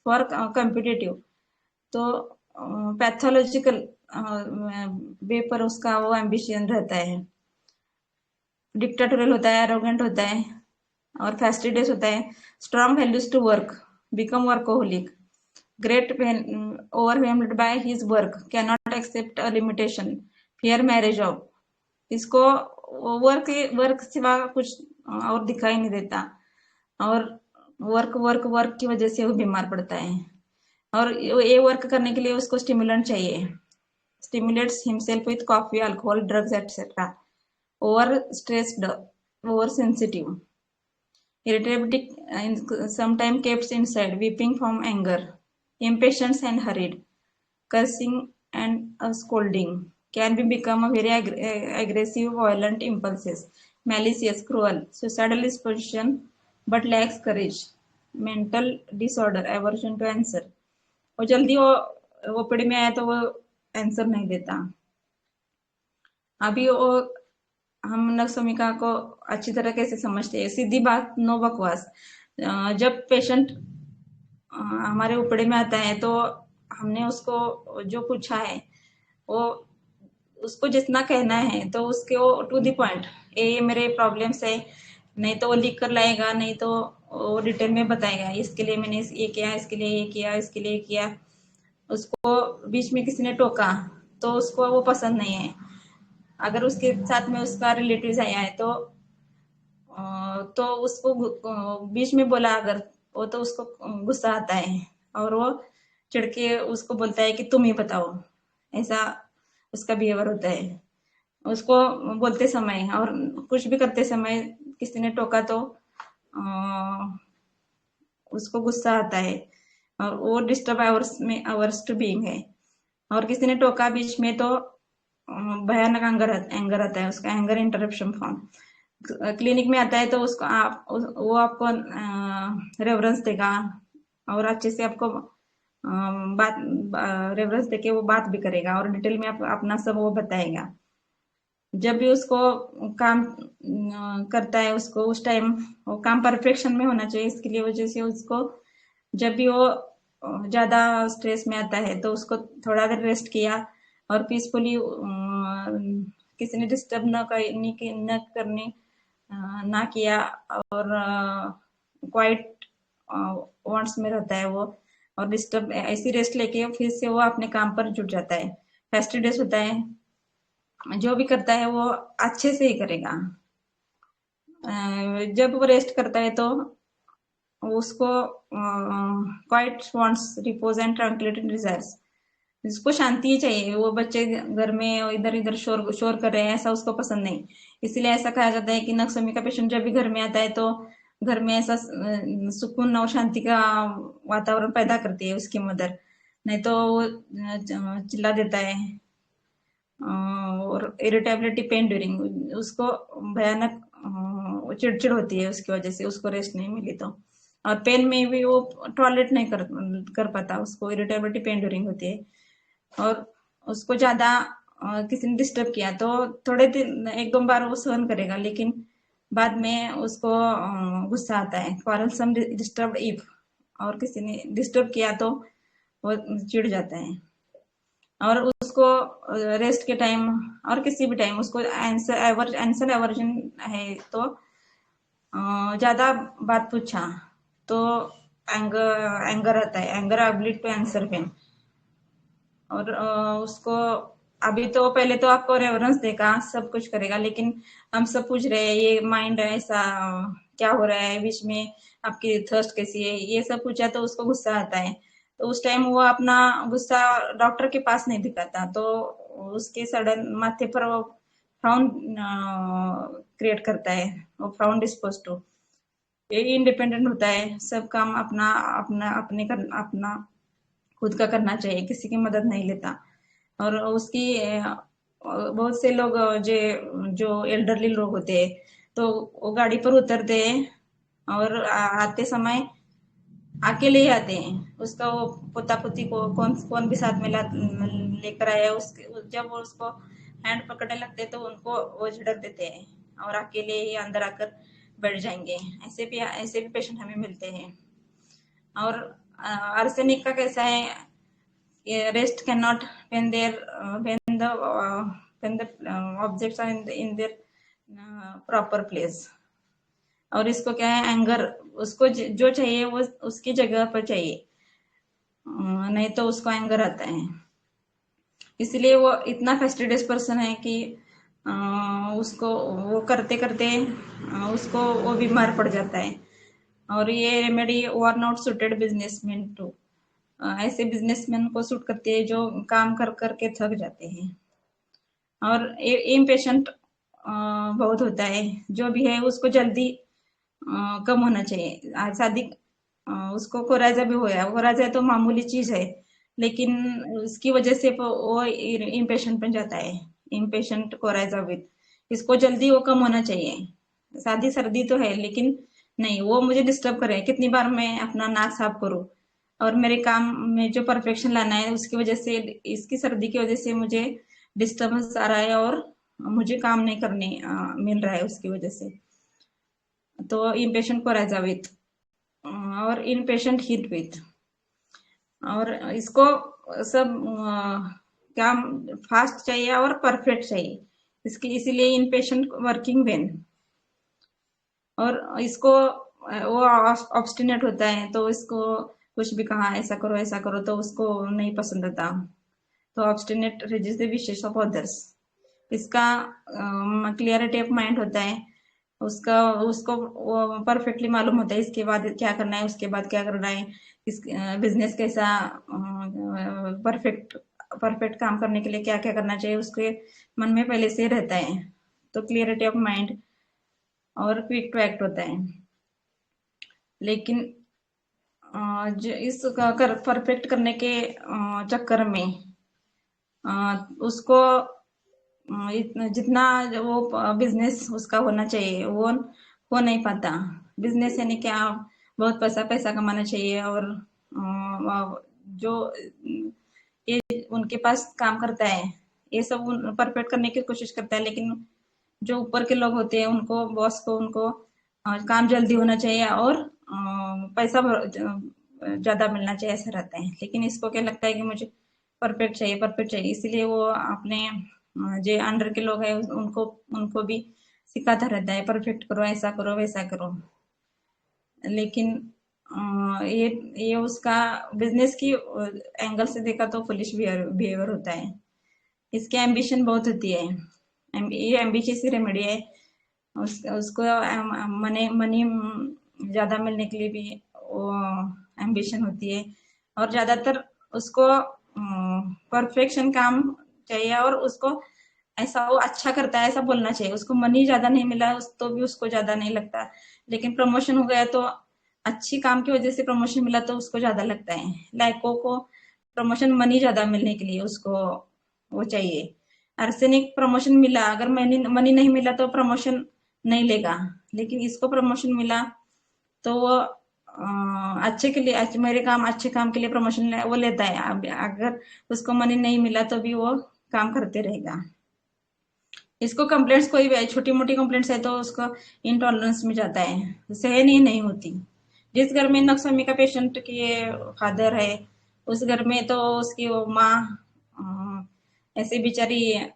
फॉर कॉम्पिटिटिव, तो पैथोलॉजिकल वे पर उसका वो एम्बिशन रहता है। डिक्टेटोरियल होता है, एरोगेंट होता है और फैस्टिडियस होता है। Strong values to work, become workaholic, great when overwhelmed by his work, cannot accept a limitation, fear marriage of। इसको वर्क सिवा कुछ और दिखाई नहीं देता, और वर्क की वजह से वो बीमार पड़ता है। और ये वर्क करने के लिए उसको स्टिमुलेंट चाहिए, stimulates himself with coffee, alcohol, drugs, etc. Over stressed, over sensitive, irritability, sometimes kept inside, weeping from anger, impatient and hurried, cursing and scolding, can be become a very aggressive, violent impulses, malicious, cruel, suicidal disposition, but lacks courage, mental disorder, aversion to answer। वो जल्दी वो OPD में आया तो वो answer नहीं देता। अभी वो हम नक्सोमिका को अच्छी तरह कैसे समझते हैं? सीधी बात, नो बकवास। जब पेशेंट हमारे उपड़े में आता है तो हमने उसको जो पूछा है वो उसको जितना कहना है तो उसके वो टू द पॉइंट, ये मेरे प्रॉब्लम्स है, नहीं तो वो लिख कर लाएगा, नहीं तो वो डिटेल में बताएगा इसके लिए मैंने ये किया, इसके लिए ये किया, इसके लिए किया। उसको बीच में किसी ने टोका तो उसको वो पसंद नहीं है। अगर उसके साथ में उसका रिलेटिव आया है तो उसको बीच में बोला अगर वो, तो उसको गुस्सा आता है और वो चिढ़ के उसको बोलता है कि तुम ही बताओ। ऐसा उसका बिहेवियर होता है। उसको बोलते समय और कुछ भी करते समय किसी ने टोका तो उसको गुस्सा आता है और वो डिस्टर्ब आवर्स टू बीइंग है। और किसी ने टोका बीच में तो भयानक एंगर आता है, उसका एंगर इंटरप्शन फॉर्म। क्लिनिक में आता है तो उसको वो आपको रेफरेंस देगा और अच्छे से आपको बात रेफरेंस देके वो बात भी करेगा और डिटेल में अपना सब वो बताएगा। जब भी उसको काम करता है उसको उस टाइम वो काम परफेक्शन में होना चाहिए। इसके लिए वजह से उसको जब भी वो ज्यादा स्ट्रेस में आता है तो उसको थोड़ा देर रेस्ट किया और पीसफुली किसी ने डिस्टर्ब न करने ना किया और क्वाइट वांट्स में रहता है वो, और डिस्टर्ब ऐसी रेस्ट लेके फिर से वो अपने काम पर जुट जाता है। फैस्टिडियस होता है, जो भी करता है वो अच्छे से ही करेगा। जब वो रेस्ट करता है तो उसको quite wants repose and tranquility desires, इसको शांति ही चाहिए। वो बच्चे घर में इधर इधर शोर शोर कर रहे हैं, ऐसा उसको पसंद नहीं। इसीलिए ऐसा कहा जाता है कि नक्सोमी का पेशेंट जब भी घर में आता है तो घर में ऐसा सुकून और शांति का वातावरण पैदा करती है उसकी मदर, नहीं तो वो चिल्ला देता है। और इरिटेबिलिटी पेन ड्यूरिंग, उसको भयानक चिड़चिड़ होती है उसकी वजह से, उसको रेस्ट नहीं मिली तो। और पेन में भी वो टॉयलेट नहीं कर पाता, उसको इरिटेबिलिटी पेन ड्यूरिंग होती है। और उसको ज्यादा किसी ने डिस्टर्ब किया तो थोड़े दिन 1-2 बार वो सहन करेगा, लेकिन बाद में उसको गुस्सा आता है। क्वारलसम डिस्टर्ब इफ, और किसी ने डिस्टर्ब किया तो वो चिढ़ जाता है। और उसको रेस्ट के टाइम और किसी भी टाइम उसको आंसर एवर्जन है, तो ज्यादा बात पूछा तो एंगर आता है, anger ability to answer pain. और उसको अभी तो पहले तो आपको रेफरेंस देगा, सब कुछ करेगा, लेकिन हम सब पूछ रहे हैं ये माइंड ऐसा क्या हो रहा है, बीच में आपकी थर्स्ट कैसी है, ये सब पूछा तो उसको गुस्सा आता है। तो उस टाइम वो अपना गुस्सा डॉक्टर के पास नहीं दिखाता, तो उसके सडन माथे पर वो फ्राउन क्रिएट करता है, वो फ्राउन डिस्पोज टू। ये इंडिपेंडेंट होता है, सब काम अपना अपना अपना खुद का करना चाहिए, किसी की मदद नहीं लेता। और उसकी बहुत से लोग जो एल्डरली लोग होते हैं तो वो गाड़ी पर उतरते हैं और आते समय अकेले ही आते हैं। उसका वो पोता पोती को कौन कौन भी साथ में लेकर आया, उसके जब वो उसको हैंड पकड़ने लगते तो उनको वो झिड़क देते हैं और अकेले ही अंदर आकर बैठ जाएंगे। ऐसे भी पेशेंट हमें मिलते हैं। और आर्सेनिक का कैसा है, rest can not when the objects are in their proper place। और इसको क्या है, एंगर, उसको जो चाहिए वो उसकी जगह पर चाहिए, नहीं तो उसको एंगर आता है। इसलिए वो इतना फेस्टिडियस पर्सन है कि उसको वो करते करते उसको वो बीमार पड़ जाता है। और ये remedy are not suited businessman to, ऐसे बिजनेसमैन को सूट करती है जो काम कर करके थक जाते हैं। और इम्पेशेंट बहुत होता है, जो भी है उसको जल्दी कम होना चाहिए। शादी उसको कोराजा भी होया, कोराजा तो मामूली चीज है, लेकिन उसकी वजह से वो इम्पेशेंट बन जाता है। इम्पेशेंट कोराजा विद, इसको जल्दी वो कम होना चाहिए। शादी सर्दी तो है, लेकिन नहीं, वो मुझे डिस्टर्ब करे, कितनी बार मैं अपना नाक साफ करूं, और मेरे काम में जो परफेक्शन लाना है उसकी वजह से, इसकी सर्दी की वजह से मुझे डिस्टर्बेंस आ रहा है और मुझे काम नहीं करने मिल रहा है उसकी वजह से। तो इम्पेशेंट कोराजा विथ और इनपेशेंट हीट विथ। और इसको सब काम फास्ट चाहिए और परफेक्ट चाहिए, इसकी इसीलिए इनपेशेंट वर्किंग वेन। और इसको वो ऑब्स्टिनेट होता है, तो इसको कुछ भी कहा ऐसा करो तो उसको नहीं पसंद आता। तो obstinate resists the wishes of others. इसका क्लियरिटी ऑफ माइंड होता है, उसको परफेक्टली मालूम होता है इसके बाद क्या करना है, उसके बाद क्या करना है, इस बिजनेस कैसा परफेक्ट काम करने के लिए क्या क्या करना चाहिए, उसके मन में पहले से रहता है। तो क्लियरिटी ऑफ माइंड और क्विक टू एक्ट होता है। लेकिन इस परफेक्ट करने के चक्कर में उसको जितना वो बिजनेस उसका होना चाहिए वो हो नहीं पाता। बिजनेस यानी क्या, बहुत पैसा कमाना चाहिए, और जो ये उनके पास काम करता है ये सब परफेक्ट करने की कोशिश करता है, लेकिन जो ऊपर के लोग होते हैं उनको, बॉस को, उनको काम जल्दी होना चाहिए और पैसा ज्यादा मिलना चाहिए, ऐसा रहता है। लेकिन इसको क्या लगता है कि मुझे परफेक्ट चाहिए, इसीलिए वो अपने जो अंडर के लोग हैं उनको भी सिखाता रहता है, परफेक्ट करो, ऐसा करो, वैसा करो। लेकिन ये उसका बिजनेस की एंगल से देखा तो फुलिश बिहेवियर होता है। इसकी एम्बिशन बहुत होती है, ये एम्बिशियस रेमेडी है। उसको मनी ज्यादा मिलने के लिए भी वो एम्बिशन होती है, और ज्यादातर उसको परफेक्शन काम चाहिए और उसको ऐसा वो अच्छा करता है ऐसा बोलना चाहिए। उसको मनी ज्यादा नहीं मिला तो भी उसको ज्यादा नहीं लगता, लेकिन प्रमोशन हो गया तो अच्छी काम की वजह से प्रमोशन मिला तो उसको ज्यादा लगता है। लाइको को प्रमोशन मनी ज्यादा मिलने के लिए उसको वो चाहिए। आर्सेनिक प्रमोशन मिला, अगर मनी नहीं मिला तो प्रमोशन नहीं लेगा, लेकिन इसको प्रमोशन मिला तो वो अच्छे के लिए, मेरे काम अच्छे काम के लिए प्रमोशन वो लेता है। अब अगर उसको मनी नहीं मिला तो भी वो काम करते रहेगा। इसको कंप्लेंट्स कोई भी छोटी मोटी कंप्लेंट्स है तो उसको इंटॉलरेंस में जाता है, सहन ही नहीं होती। जिस घर में नक्सोमी का पेशेंट की फादर है उस घर में तो उसकी वो माँ ऐसे बेचारी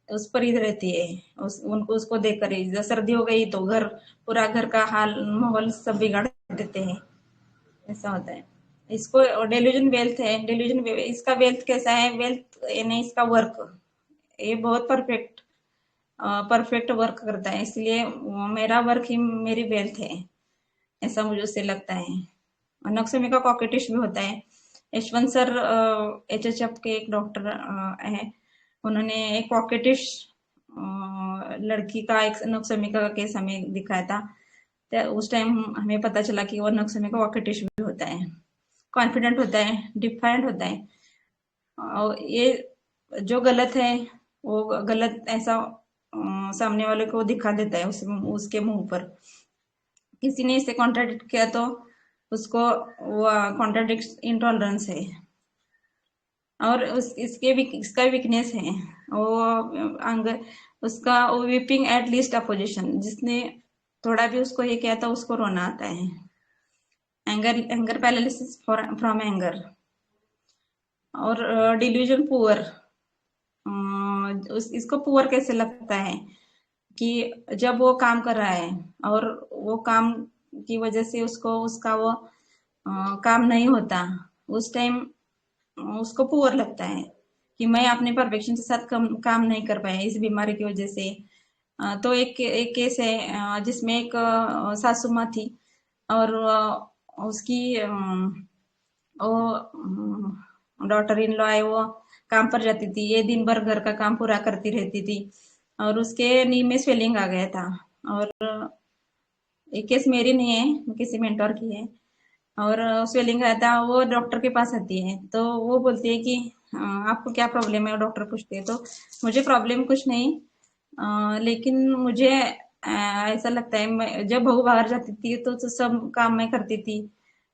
उस पर ही रहती है, उनको उसको देखकर ही जब सर्दी हो गई तो पूरा घर का हाल माहौल सब बिगाड़ देते हैं, ऐसा होता है। इसको डेल्यूजन वेल्थ है, डेल्यूजन इसका वेल्थ कैसा है, वेल्थ यानी इसका वर्क ये बहुत परफेक्ट वर्क करता है, इसलिए मेरा वर्क ही मेरी वेल्थ है, ऐसा मुझे उससे लगता है। नक्सोमी का कॉकेटिश भी होता है। यशवंत सर HHF के एक डॉक्टर है, उन्होंने एक कॉकेटिश लड़की का एक नक्सोमी का केस हमें दिखाया था, तो उस टाइम हमें पता चला कि वो नक्सोमी का कॉकेटिश भी होता है। कॉन्फिडेंट होता है, डिफाइंट होता है, और ये जो गलत है वो गलत ऐसा सामने वाले को दिखा देता है उसके मुंह पर। किसी ने इसे कॉन्ट्राडिक्ट किया तो उसको वो कॉन्ट्राडिक्ट इंटॉलरेंस है। और इसका वीकनेस है वो अंग उसका वीपिंग एट लीस्ट अपोजिशन, जिसने थोड़ा भी उसको ये किया था उसको रोना आता है। Anger paralysis from anger. और डिल्यूजन पुअर, इसको पुअर कैसे लगता है कि जब वो काम कर रहा है और वो काम की वजह से उसको उसका वो काम नहीं होता, उस टाइम उसको पुअर लगता है कि मैं अपने परफेक्शन के साथ काम नहीं कर पाया इस बीमारी की वजह से। तो एक केस है जिसमें एक सासू माँ थी और उसकी वो डॉटर इन लॉ है, वो काम पर जाती थी, ये दिन भर घर का काम पूरा करती रहती थी और उसके नी में स्वेलिंग आ गया था। और ये केस मेरी नहीं है, किसी मेंटोर की है। और स्वेलिंग आया था, वो डॉक्टर के पास आती है तो वो बोलती है कि आपको क्या प्रॉब्लम है, डॉक्टर पूछते हैं तो मुझे प्रॉब्लम कुछ नहीं, लेकिन मुझे ऐसा लगता है जब बहू बाहर जाती थी तो सब काम मैं करती थी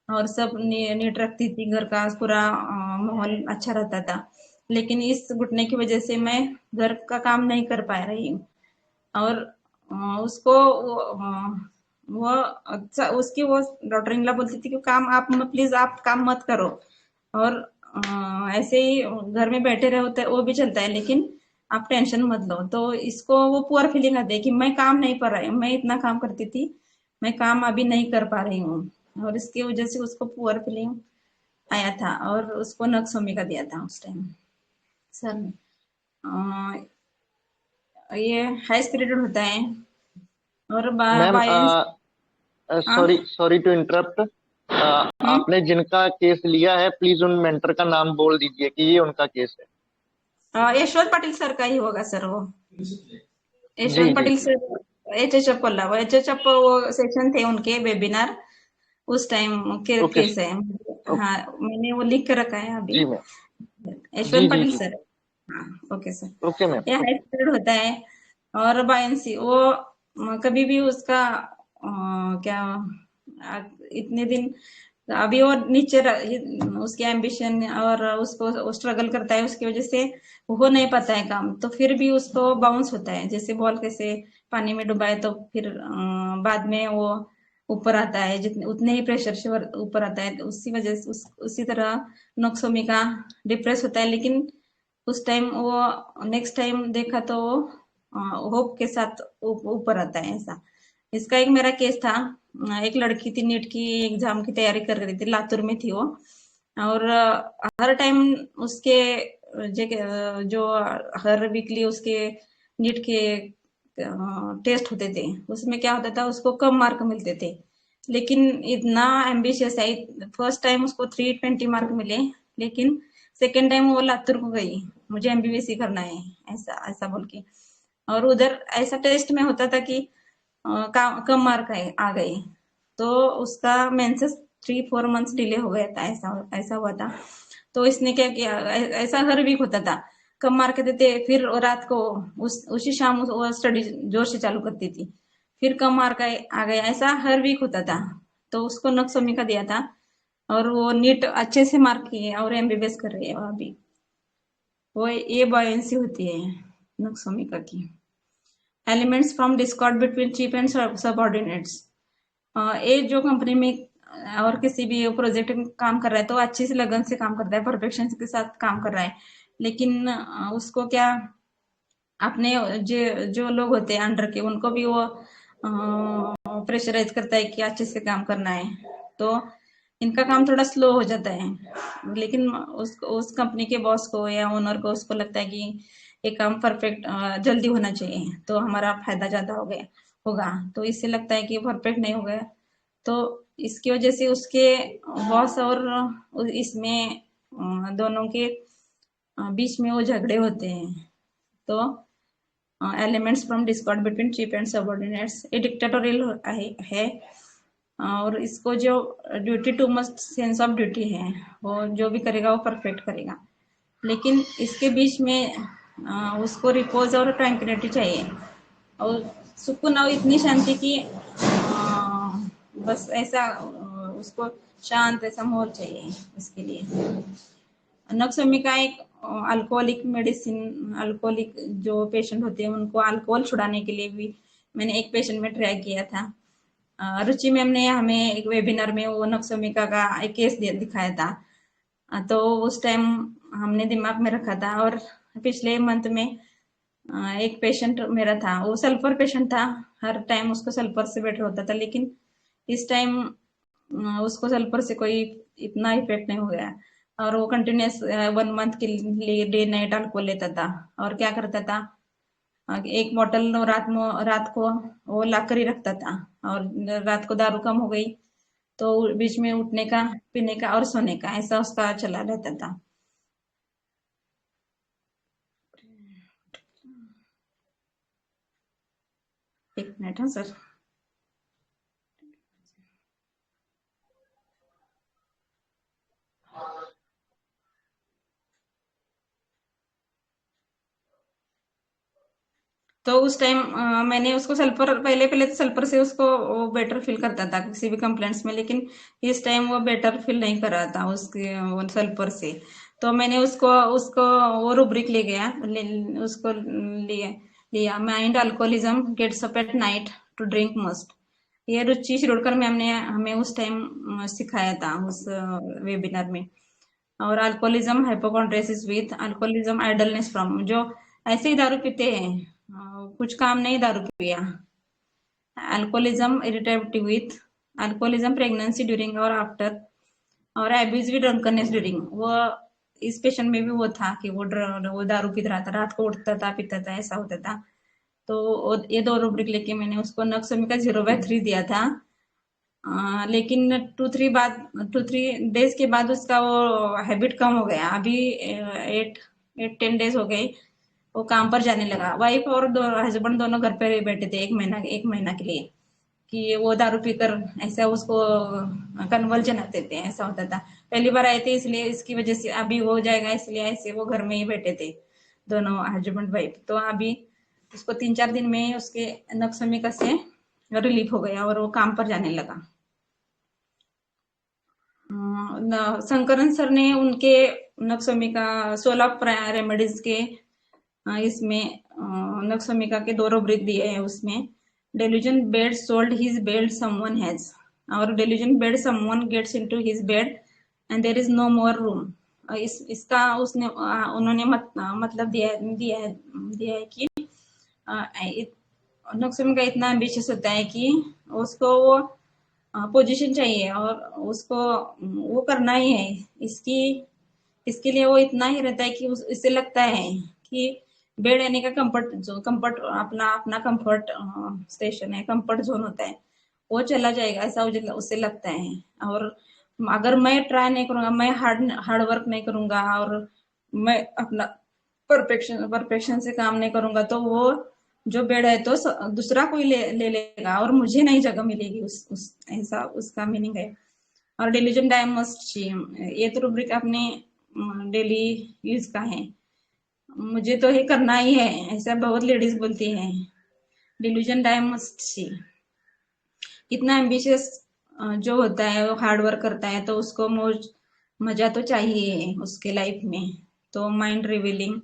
और सब नीट रखती थी, घर का पूरा माहौल अच्छा रहता था, लेकिन इस घुटने की वजह से मैं घर का काम नहीं कर पा रही हूँ। और उसको वो उसकी वो डॉक्टर इनला बोलती थी कि काम आप प्लीज आप काम मत करो और ऐसे ही घर में बैठे रहो वो भी चलता है, लेकिन आप टेंशन मत लो। तो इसको वो पुअर फीलिंग आती है कि मैं काम नहीं कर रही हूँ, मैं इतना काम करती थी, मैं काम अभी नहीं कर पा रही हूँ, और इसकी वजह से उसको पुअर फीलिंग आया था और उसको नक्सोमी का दिया था उस टाइम सर ने। ये हाई स्पिरिटेड होता है और मैम हाँ? सॉरी टू इंटरप्ट, आपने जिनका केस लिया है प्लीज उन मेंटर का नाम बोल दीजिए कि ये उनका केस है। यशवंत पाटिल सर का ही होगा सर, वो जी Yashwant ji Patil sir HHF Kolhapur, HHF वो सेशन थे उनके वेबिनार उस टाइम के ओके केस है। हाँ मैंने वो लिख के रखा है अभी, जी मैम, जी यशवंत जी पाटिल जी, सर। हाँ ओके सर। ओके मैम, ये हाई स्पीड होता है और बायंसी वो कभी भी उसका क्या इतने दिन अभी वो नीचे उसकी एम्बिशन और उसको स्ट्रगल करता है, उसकी वजह से हो नहीं पाता है काम, तो फिर भी उसको बाउंस होता है, जैसे बॉल कैसे पानी में डुबाए तो फिर बाद में वो ऊपर आता है, जितने उतने ही प्रेशर से ऊपर आता है, उसी वजह से उसी तरह नक्सोमी का डिप्रेस होता है, लेकिन उस टाइम वो नेक्स्ट टाइम देखा तो वो होप के साथ ऊपर आता है ऐसा। इसका एक मेरा केस था, एक लड़की थी नीट की एग्जाम की तैयारी कर रही थी, लातूर में थी वो, और हर टाइम उसके जो हर वीकली उसके नीट के टेस्ट होते थे, उसमें क्या होता था उसको कम मार्क मिलते थे, लेकिन इतना एम्बिशियस है, फर्स्ट टाइम उसको 320 मार्क मिले, लेकिन सेकेंड टाइम वो लातूर को गई, मुझे एमबीबीएस करना है ऐसा ऐसा बोल के। और उधर ऐसा टेस्ट में होता था कि कम मार्क आ गए, तो उसका मेंसेस 3-4 मंथ्स डिले हो गया था, ऐसा ऐसा हुआ था। तो इसने क्या किया, ऐसा हर वीक होता था, कम मार्क देते, फिर रात को उसी शाम वो स्टडी जोर से चालू करती थी, फिर कम मार्क आ गया, ऐसा हर वीक होता था। तो उसको नक्सोमी का दिया था और वो नीट अच्छे से मार्क किए और एमबीबीएस कर रही है वो अभी। वो ये बॉयंसी होती है नक्सोमिका की। Elements from discord between chief and subordinates. ये जो कंपनी में और किसी भी प्रोजेक्ट में काम कर रहा है तो अच्छे से लगन से काम करता है, परफेक्शन के साथ काम कर रहा है, लेकिन उसको क्या अपने जो लोग होते हैं अंडर के, उनको भी वो प्रेशराइज करता है कि अच्छे से काम करना है, तो इनका काम थोड़ा स्लो हो जाता है। लेकिन उस कंपनी के बॉस को या ओनर को उसको लगता है कि ये काम परफेक्ट जल्दी होना चाहिए, तो हमारा फायदा ज्यादा होगा, तो इससे लगता है कि परफेक्ट नहीं हो गया, तो इसकी वजह से उसके बॉस और इसमें दोनों के बीच में वो झगड़े होते हैं। तो elements from discord between chief and subordinates, ये डिक्टेटोरियल है और इसको जो duty to must sense of duty है, वो जो भी करेगा वो परफेक्ट करेगा, लेकिन इसके बीच में उसको रिपोज और ट्रैंक्विलिटी चाहिए और सुकून और इतनी शांति की बस ऐसा उसको शांत ऐसा माहौल चाहिए इसके लिए। नक्सोमी का एक अल्कोहलिक मेडिसिन, अल्कोहलिक जो पेशेंट होते हैं उनको अल्कोहल छुड़ाने के लिए भी मैंने एक पेशेंट में ट्राई किया था। रुचि मैम ने हमें एक वेबिनार में वो नक्सोमिका का एक केस दिखाया था, तो उस टाइम हमने दिमाग में रखा था। और पिछले मंथ में एक पेशेंट मेरा था, वो सल्फर पेशेंट था, हर टाइम उसको सल्फर से बेटर होता था, लेकिन इस टाइम उसको सल्फर से कोई इतना इफेक्ट नहीं हो गया और वो कंटिन्यूस 1 मंथ के लिए डे नाइट अल्कोहल लेता था। और क्या करता था, एक बोतल रात को वो ला कर ही रखता था, और रात को दारू कम हो गई तो बीच में उठने का, पीने का और सोने का, ऐसा उसका चला रहता था। एक मिनट, हाँ सर। तो उस टाइम मैंने उसको सल्फर, पहले तो सल्फर से उसको वो बेटर फील करता था किसी भी कंप्लेंट्स में, लेकिन इस टाइम वो बेटर फील नहीं कर रहा था उसके वो सल्फर से। तो मैंने उसको उसको वो रूब्रिक उसको लिया mind alcoholism gets up at night to drink must. ये रुचि शिरोडकर मैम ने हमें उस टाइम सिखाया था उस वेबिनार में। और alcoholism hypochondriasis with alcoholism idleness from, जो ऐसे ही दारू पीते हैं, कुछ काम नहीं दारू पिया। Alcoholism irritability with alcoholism pregnancy during और आफ्टर, और एब्यूजिव ड्रंकनेस ड्यूरिंग। वो इस पेशेंट में भी वो था कि वो दारू पीता रहा था, रात को उठता था, पीता था, ऐसा होता था। तो ये 2 रूब्रिक लेके मैंने उसको नक्सोमिका 0/3 दिया था। लेकिन 2-3 डेज के बाद उसका वो हैबिट कम हो गया। अभी 8-10 डेज हो गए, वो काम पर जाने लगा। वाइफ और हस्बैंड दोनों घर पे बैठे थे 1 महीना के लिए, कि वो दारू पीकर ऐसा उसको कन्वर्जन आते थे, ऐसा होता था। पहली बार आए थे इसलिए, इसकी वजह से अभी हो जाएगा इसलिए ऐसे वो घर में ही बैठे थे दोनों हस्बैंड वाइफ। तो अभी उसको 3-4 दिन में उसके नक्सोमिका से रिलीफ हो गया और वो काम पर जाने लगा। शंकरन सर ने उनके नक्सोमिका 16 रेमेडीज के इसमें नक्सोमिका के 2 रूब्रिक दिए हैं। उसमें delusion bed sold his bed someone has, और delusion bed someone gets into his bed and there is no more room। इसका उन्होंने मतलब दिया है कि नक्सोमिका इतना एम्बिशियस होता है कि उसको वो पोजीशन चाहिए और उसको वो करना ही है। इसके लिए वो इतना ही रहता है कि इससे लगता है कि बेड यानी का कंफर्ट अपना कंफर्ट स्टेशन है, कंफर्ट जोन होता है, वो चला जाएगा, ऐसा उससे लगता है। और अगर मैं ट्राई नहीं करूंगा, मैं हार्ड वर्क नहीं करूंगा और मैं अपना परफेक्शन से काम नहीं करूंगा, तो वो जो बेड है तो दूसरा कोई ले लेगा और मुझे नहीं जगह मिलेगी। ऐसा उसका मीनिंग है। और डिलीजन डाई मस्ट चाहिए, ये तो रूब्रिक अपने डेली यूज का है, मुझे तो ये करना ही है, ऐसा बहुत लेडीज बोलती है। डिलीजन डाई मस्ट सी, इतना एम्बिशियस जो होता है वो हार्ड वर्क करता है, तो उसको मजा तो चाहिए उसके लाइफ में। तो mind revealing,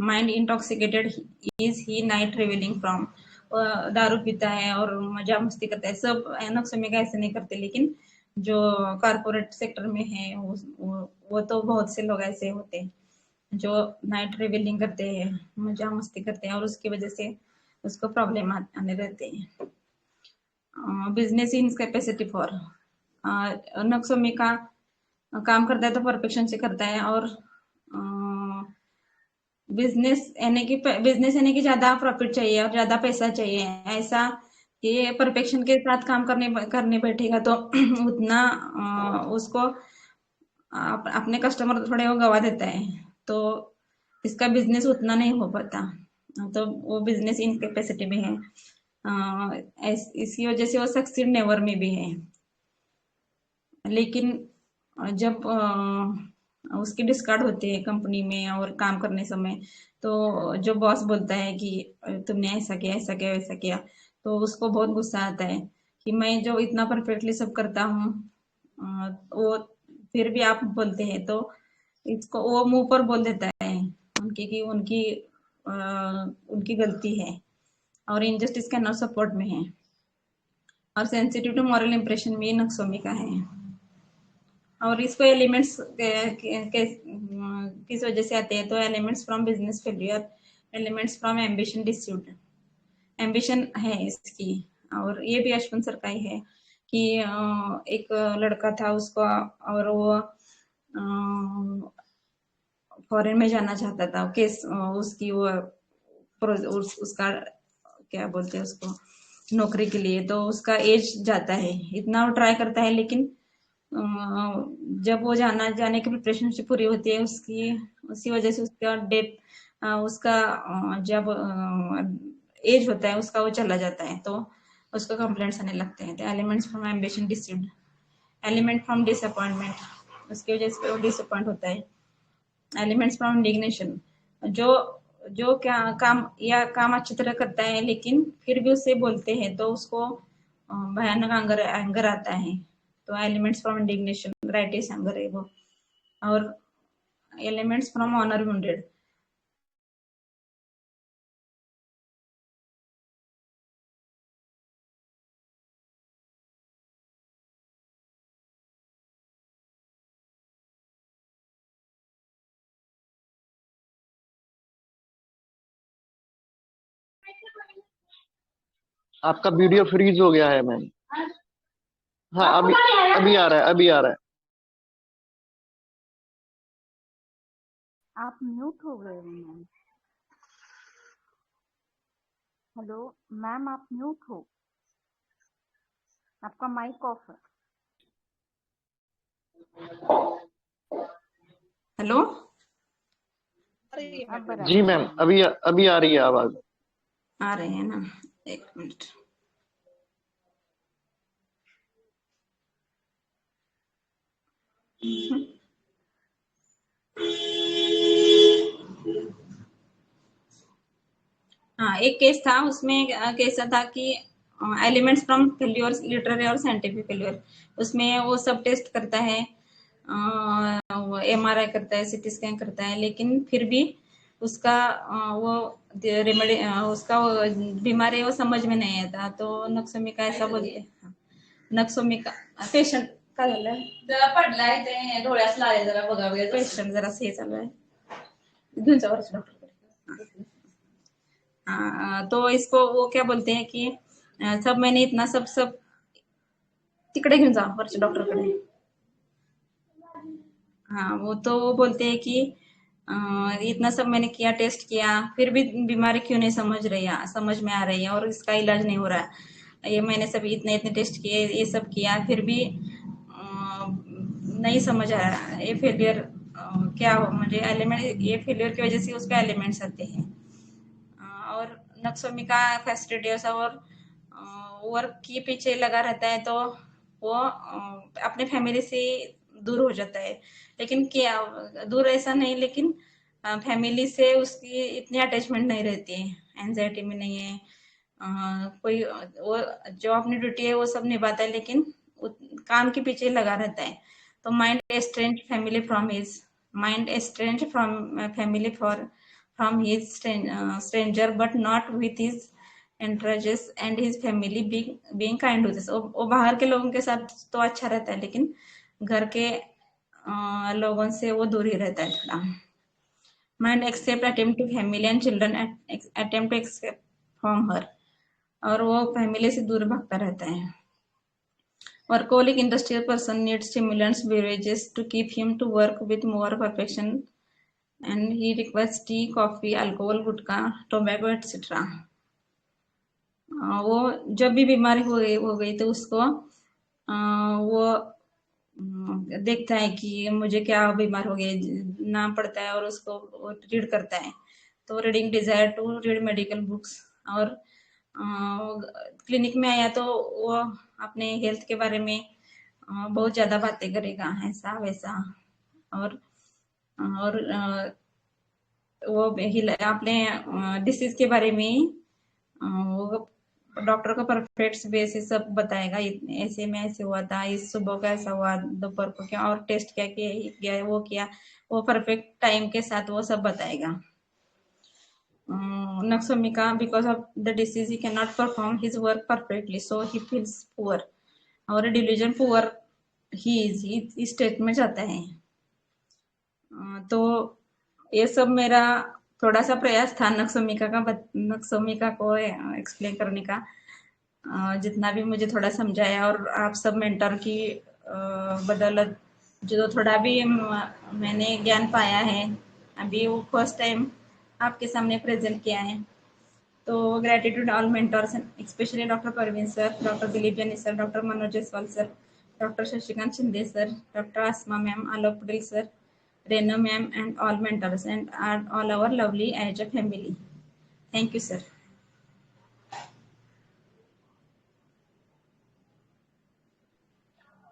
mind intoxicated is he night revealing from, दारू पीता है और मजा मस्ती करता है। सब एनोक्सोमी का ऐसे नहीं करते, लेकिन जो कारपोरेट सेक्टर में है वो तो बहुत से लोग ऐसे होते हैं जो नाइट रिवीलिंग करते हैं, मजा मस्ती करते हैं और उसकी वजह से उसको प्रॉब्लम आने रहते हैं। बिजनेस इन कैपेसिटी फॉर, नक्सोमी का काम करता है तो परफेक्शन से करता है, और बिजनेस यानी कि ज्यादा प्रॉफिट चाहिए और ज्यादा पैसा चाहिए, ऐसा कि परफेक्शन के साथ काम करने बैठेगा तो उतना उसको अपने कस्टमर थोड़े वो गवा देता है, तो इसका बिजनेस उतना नहीं हो पाता, तो वो बिजनेस इन कैपेसिटी में है। इसकी वजह से वो सक्सीड नेवर में भी है। लेकिन जब उसकी डिस्कार्ड होती है कंपनी में और काम करने समय, तो जो बॉस बोलता है कि तुमने ऐसा किया ऐसा किया वैसा किया, तो उसको बहुत गुस्सा आता है कि मैं जो इतना परफेक्टली सब करता हूँ वो फिर भी आप बोलते हैं, तो इसको वो मुंह पर बोल देता है उनकी कि उनकी गलती है और इनजस्टिस कैन नॉट सपोर्ट में है। और सेंसिटिव टू मॉरल इंप्रेशन भी नक्सोमी का है। और इसको एलिमेंट्स किस वजह से आते हैं, तो elements from business failure, elements from ambition deceived, ambition है इसकी। और ये भी अश्विन सर का ही है कि एक लड़का था उसको, और वो फॉरेन में जाना चाहता था, केस उसकी वो उसका क्या बोलते हैं उसको, नौकरी के लिए, तो उसका एज जाता है, इतना वो ट्राई करता है, लेकिन जब वो जाने की प्रिपरेशन पूरी होती है उसी वजह से उसका डेथ, उसका जब एज होता है उसका वो चला जाता है, तो उसको कंप्लेंट्स आने लगते हैं। Elements from ambition deceived, element from disappointment, उसकी वजह से वो डिसअपॉइंट होता है। एलिमेंट्स फ्रॉम इंडिग्नेशन, जो क्या काम अच्छी तरह करता है लेकिन फिर भी उससे बोलते हैं तो उसको भयानक एंगर आता है, तो elements from indignation rightist anger है वो। और एलिमेंट्स फ्रॉम ऑनर वुंडेड, आपका वीडियो फ्रीज हो गया है मैम। हाँ, अभी आ रहा है, अभी आ रहा है। आप म्यूट हो गए हो मैम। हेलो मैम, आप म्यूट हो, आपका माइक ऑफ है। हेलो अब जी मैम, अभी आ रही है आवाज। आ रहे हैं ना, एक मिनट। हाँ, एक केस था, उसमें कैसा था कि एलिमेंट्स फ्रॉम फेल्योर, लिटरेरी और साइंटिफिक फेल्योर, उसमें वो सब टेस्ट करता है, MRI करता है, CT स्कैन करता है, लेकिन फिर भी उसका वो रेमेडी, उसका बीमारी वो समझ में नहीं आता, तो नक्सोमी का ऐसा बोलते, नक्सोमी का पेशंट का झालं जरा पडलाय ते डोळ्यात लागले, जरा बघा बघा पेशंट जरा हे चालू आहे, घेऊन जा वरच्या डॉक्टरकडे। तो इसको वो क्या बोलते हैं कि सब मैंने इतना सब तिकडे घेऊन जा वरच्या डॉक्टरकडे। हाँ, वो तो वो बोलते हैं कि इतना सब मैंने किया, टेस्ट किया, फिर भी बीमारी क्यों नहीं समझ में आ रही है और इसका इलाज नहीं हो रहा है, ये मैंने सब इतने इतने टेस्ट किए, ये सब किया, फिर भी नहीं समझ आ रहा ये फेलियर क्या हो, मुझे एलिमेंट, ये फेलियर की वजह से उसका एलिमेंट्स आते हैं। और नक्सोमिका फैस्टिडियस और वर्क के पीछे लगा रहता है, तो वो अपने फैमिली से दूर हो जाता है। लेकिन क्या दूर ऐसा नहीं, लेकिन फैमिली से उसकी इतनी अटैचमेंट नहीं रहती है, एंजाइटी में नहीं है। कोई वो जो अपनी ड्यूटी है वो सब निभाता है, लेकिन काम के पीछे लगा रहता है। तो mind estrange family from his mind estrange from family from his stranger, but not with his interests and his family being kind to this। वो बाहर के लोगों के साथ तो अच्छा रहता है, लेकिन घर के लोगों से वो दूर ही रहता है थोड़ा। Mind accept attempt to family and children attempt to accept from her, और वो फैमिली से दूर भागता रहता है। Workaholic industrial person needs stimulants, beverages to keep him to work with more perfection, and he requires tea, coffee, alcohol, gutkha, tobacco etc। वो जब भी बीमारी हो गई तो उसको वो देखता है कि मुझे क्या बीमार हो गया, नाम पड़ता है और उसको रीड करता है। तो reading desire to read medical books, और क्लिनिक में आया तो वो अपने हेल्थ के बारे में बहुत ज्यादा बातें करेगा, ऐसा वैसा। और वो अपने डिसीज के बारे में वो डॉक्टर को परफेक्ट बेसिस सब बताएगा, ऐसे में ऐसे हुआ था, इस सुबह का ऐसा हुआ, दोपहर को क्या, और टेस्ट क्या किया, वो किया, वो परफेक्ट टाइम के साथ वो सब बताएगा। Nux vomica, because of the disease he can not perform his work perfectly, so he feels poor, और डिलीजन पुअर ही इस स्टेट में जाता है। तो ये सब मेरा थोड़ा सा प्रयास था नक्सोमिका को एक्सप्लेन करने का, जितना भी मुझे थोड़ा समझाया, और आप सब मेंटर की बदौलत जो थोड़ा भी मैंने ज्ञान पाया है, अभी वो फर्स्ट टाइम आपके सामने प्रेजेंट किया है। तो gratitude all mentors, specially doctor Parveen sir, doctor Dilip Jani sir, doctor Manoj Jaiswal sir, doctor Shashikant Shinde sir, doctor Asma ma'am, Alok Patel sir, Renu ma'am, and all mentors, and all our lovely Aja family. Thank you, sir.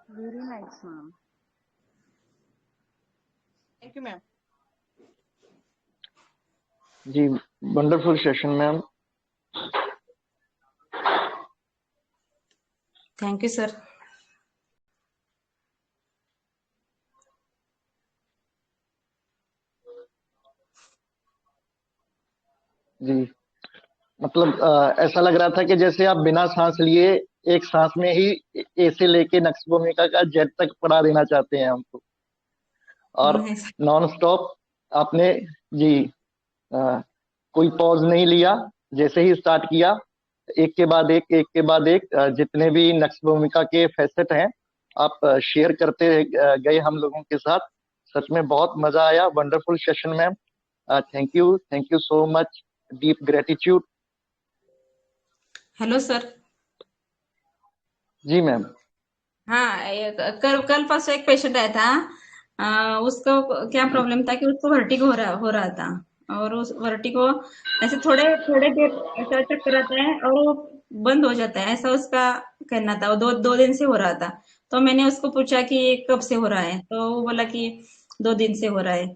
Very nice, ma'am. Thank you, ma'am. जी, wonderful session, ma'am. Thank you, sir. जी, मतलब ऐसा लग रहा था कि जैसे आप बिना सांस लिए एक सांस में ही ए से लेके नक्सोमिका का जेड तक पढ़ा देना चाहते हैं हमको, और नॉन स्टॉप आपने जी कोई पॉज नहीं लिया, जैसे ही स्टार्ट किया एक के बाद एक जितने भी नक्सोमिका के फैसेट हैं आप शेयर करते गए हम लोगों के साथ। सच में बहुत मजा आया, wonderful session ma'am, thank you so much, deep gratitude. Hello sir. जी मैम। हाँ, कल परसों एक पेशेंट आया था, उसको क्या प्रॉब्लम था कि उसको वर्टिगो हो रहा था, और उस वर्टिगो ऐसे थोड़े देर ऐसा चक्कर आता है और वो बंद हो जाता है, ऐसा उसका कहना था। वो दो दिन से हो रहा था। तो मैंने उसको पूछा कि ये कब से हो रहा है, तो वो बोला कि 2 दिन से हो रहा है,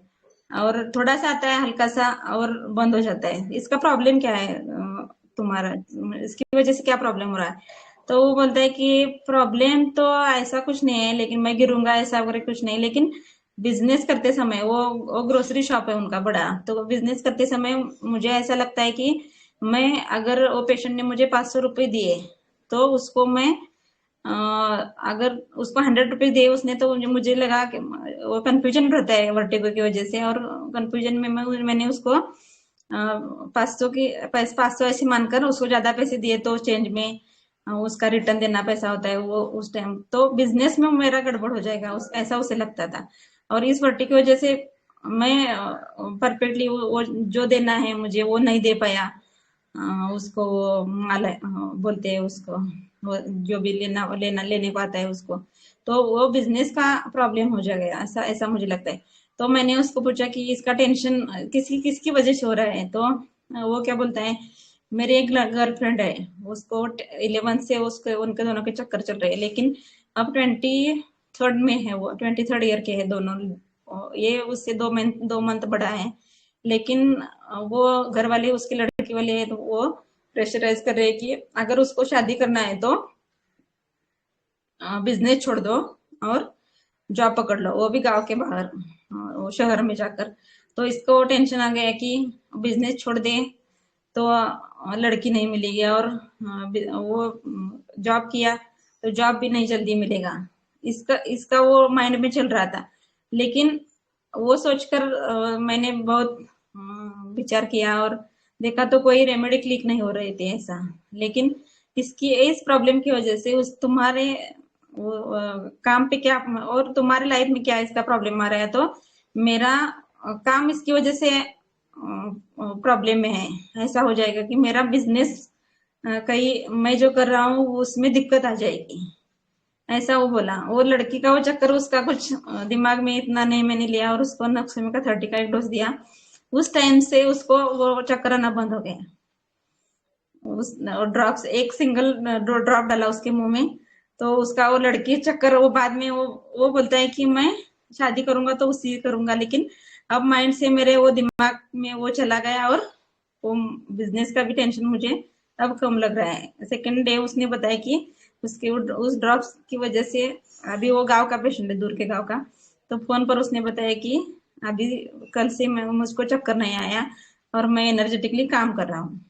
और थोड़ा सा आता है हल्का सा और बंद हो जाता है। इसका प्रॉब्लम क्या है तुम्हारा, इसकी वजह से क्या प्रॉब्लम हो रहा है? तो वो बोलता है कि प्रॉब्लम तो ऐसा कुछ नहीं है, लेकिन मैं गिरूंगा ऐसा वगैरह कुछ नहीं, लेकिन बिजनेस करते समय वो ग्रोसरी शॉप है उनका बड़ा, तो बिजनेस करते समय मुझे ऐसा लगता है कि मैं अगर वो पेशेंट ने मुझे 500 रुपये दिए तो उसको मैं अगर उसको 100 रुपये दिए उसने, तो मुझे लगा कि वो कंफ्यूजन रहता है वर्टिगो की वजह से, और कंफ्यूजन में मैंने उसको 500 ऐसे मानकर उसको ज्यादा पैसे दिए, तो चेंज में उसका रिटर्न देना पैसा होता है वो उस टाइम, तो बिजनेस में मेरा गड़बड़ हो जाएगा ऐसा उसे लगता था। और इस वर्टी की वजह से मैं परफेक्टली वो जो देना है मुझे वो नहीं दे पाया, उसको वो माल बोलते हैं उसको, वो जो भी लेने को आता है उसको, तो वो बिजनेस का प्रॉब्लम हो जाएगा, ऐसा ऐसा मुझे लगता है। तो मैंने उसको पूछा कि इसका टेंशन किसकी वजह से हो रहा है, तो वो क्या बोलता है, मेरी एक गर्लफ्रेंड है, उसको 11 से उसके उनके दोनों के चक्कर चल रहे हैं, लेकिन अब 23rd में है, वो 23rd ईयर के है दोनों, ये उससे 2 मंथ बड़ा है, लेकिन वो घर वाले उसके लड़की वाले तो वो प्रेशराइज कर रहे हैं कि अगर उसको शादी करना है तो बिजनेस छोड़ दो और जॉब पकड़ लो, वो भी गांव के बाहर, वो शहर में जाकर। तो इसको टेंशन आ गया कि बिजनेस छोड़ दे तो लड़की नहीं मिलेगी, और वो जॉब किया तो जॉब भी नहीं जल्दी मिलेगा, इसका इसका वो माइंड में चल रहा था। लेकिन वो सोचकर मैंने बहुत विचार किया और देखा तो कोई रेमेडी क्लिक नहीं हो रहे थे ऐसा। लेकिन इस प्रॉब्लम की वजह से उस तुम्हारे काम पे क्या और तुम्हारे लाइफ में क्या इसका प्रॉब्लम आ रहा है, तो मेरा काम इसकी वजह से प्रॉब्लम में है, ऐसा हो जाएगा कि मेरा बिजनेस कहीं मैं जो कर रहा हूँ उसमें दिक्कत आ जाएगी, ऐसा वो बोला। वो लड़की का वो चक्कर उसका कुछ दिमाग में इतना नहीं मैंने लिया, और उसको नक्सोमी का 30 का एक डोज दिया, उस टाइम से उसको वो चक्कर आना बंद हो गया। उस ड्रॉप्स एक सिंगल ड्रॉप डाला उसके मुंह में, तो उसका वो लड़की चक्कर, वो बाद में वो बोलता है कि मैं शादी करूंगा तो उसी करूंगा, लेकिन अब माइंड से मेरे वो दिमाग में वो चला गया, और वो बिजनेस का भी टेंशन मुझे अब कम लग रहा है। सेकेंड डे उसने बताया कि उसके उस ड्रॉप्स की वजह से, अभी वो गांव का पेशेंट है, दूर के गांव का, तो फोन पर उसने बताया कि अभी कल से मुझको चक्कर नहीं आया और मैं एनर्जेटिकली काम कर रहा हूँ।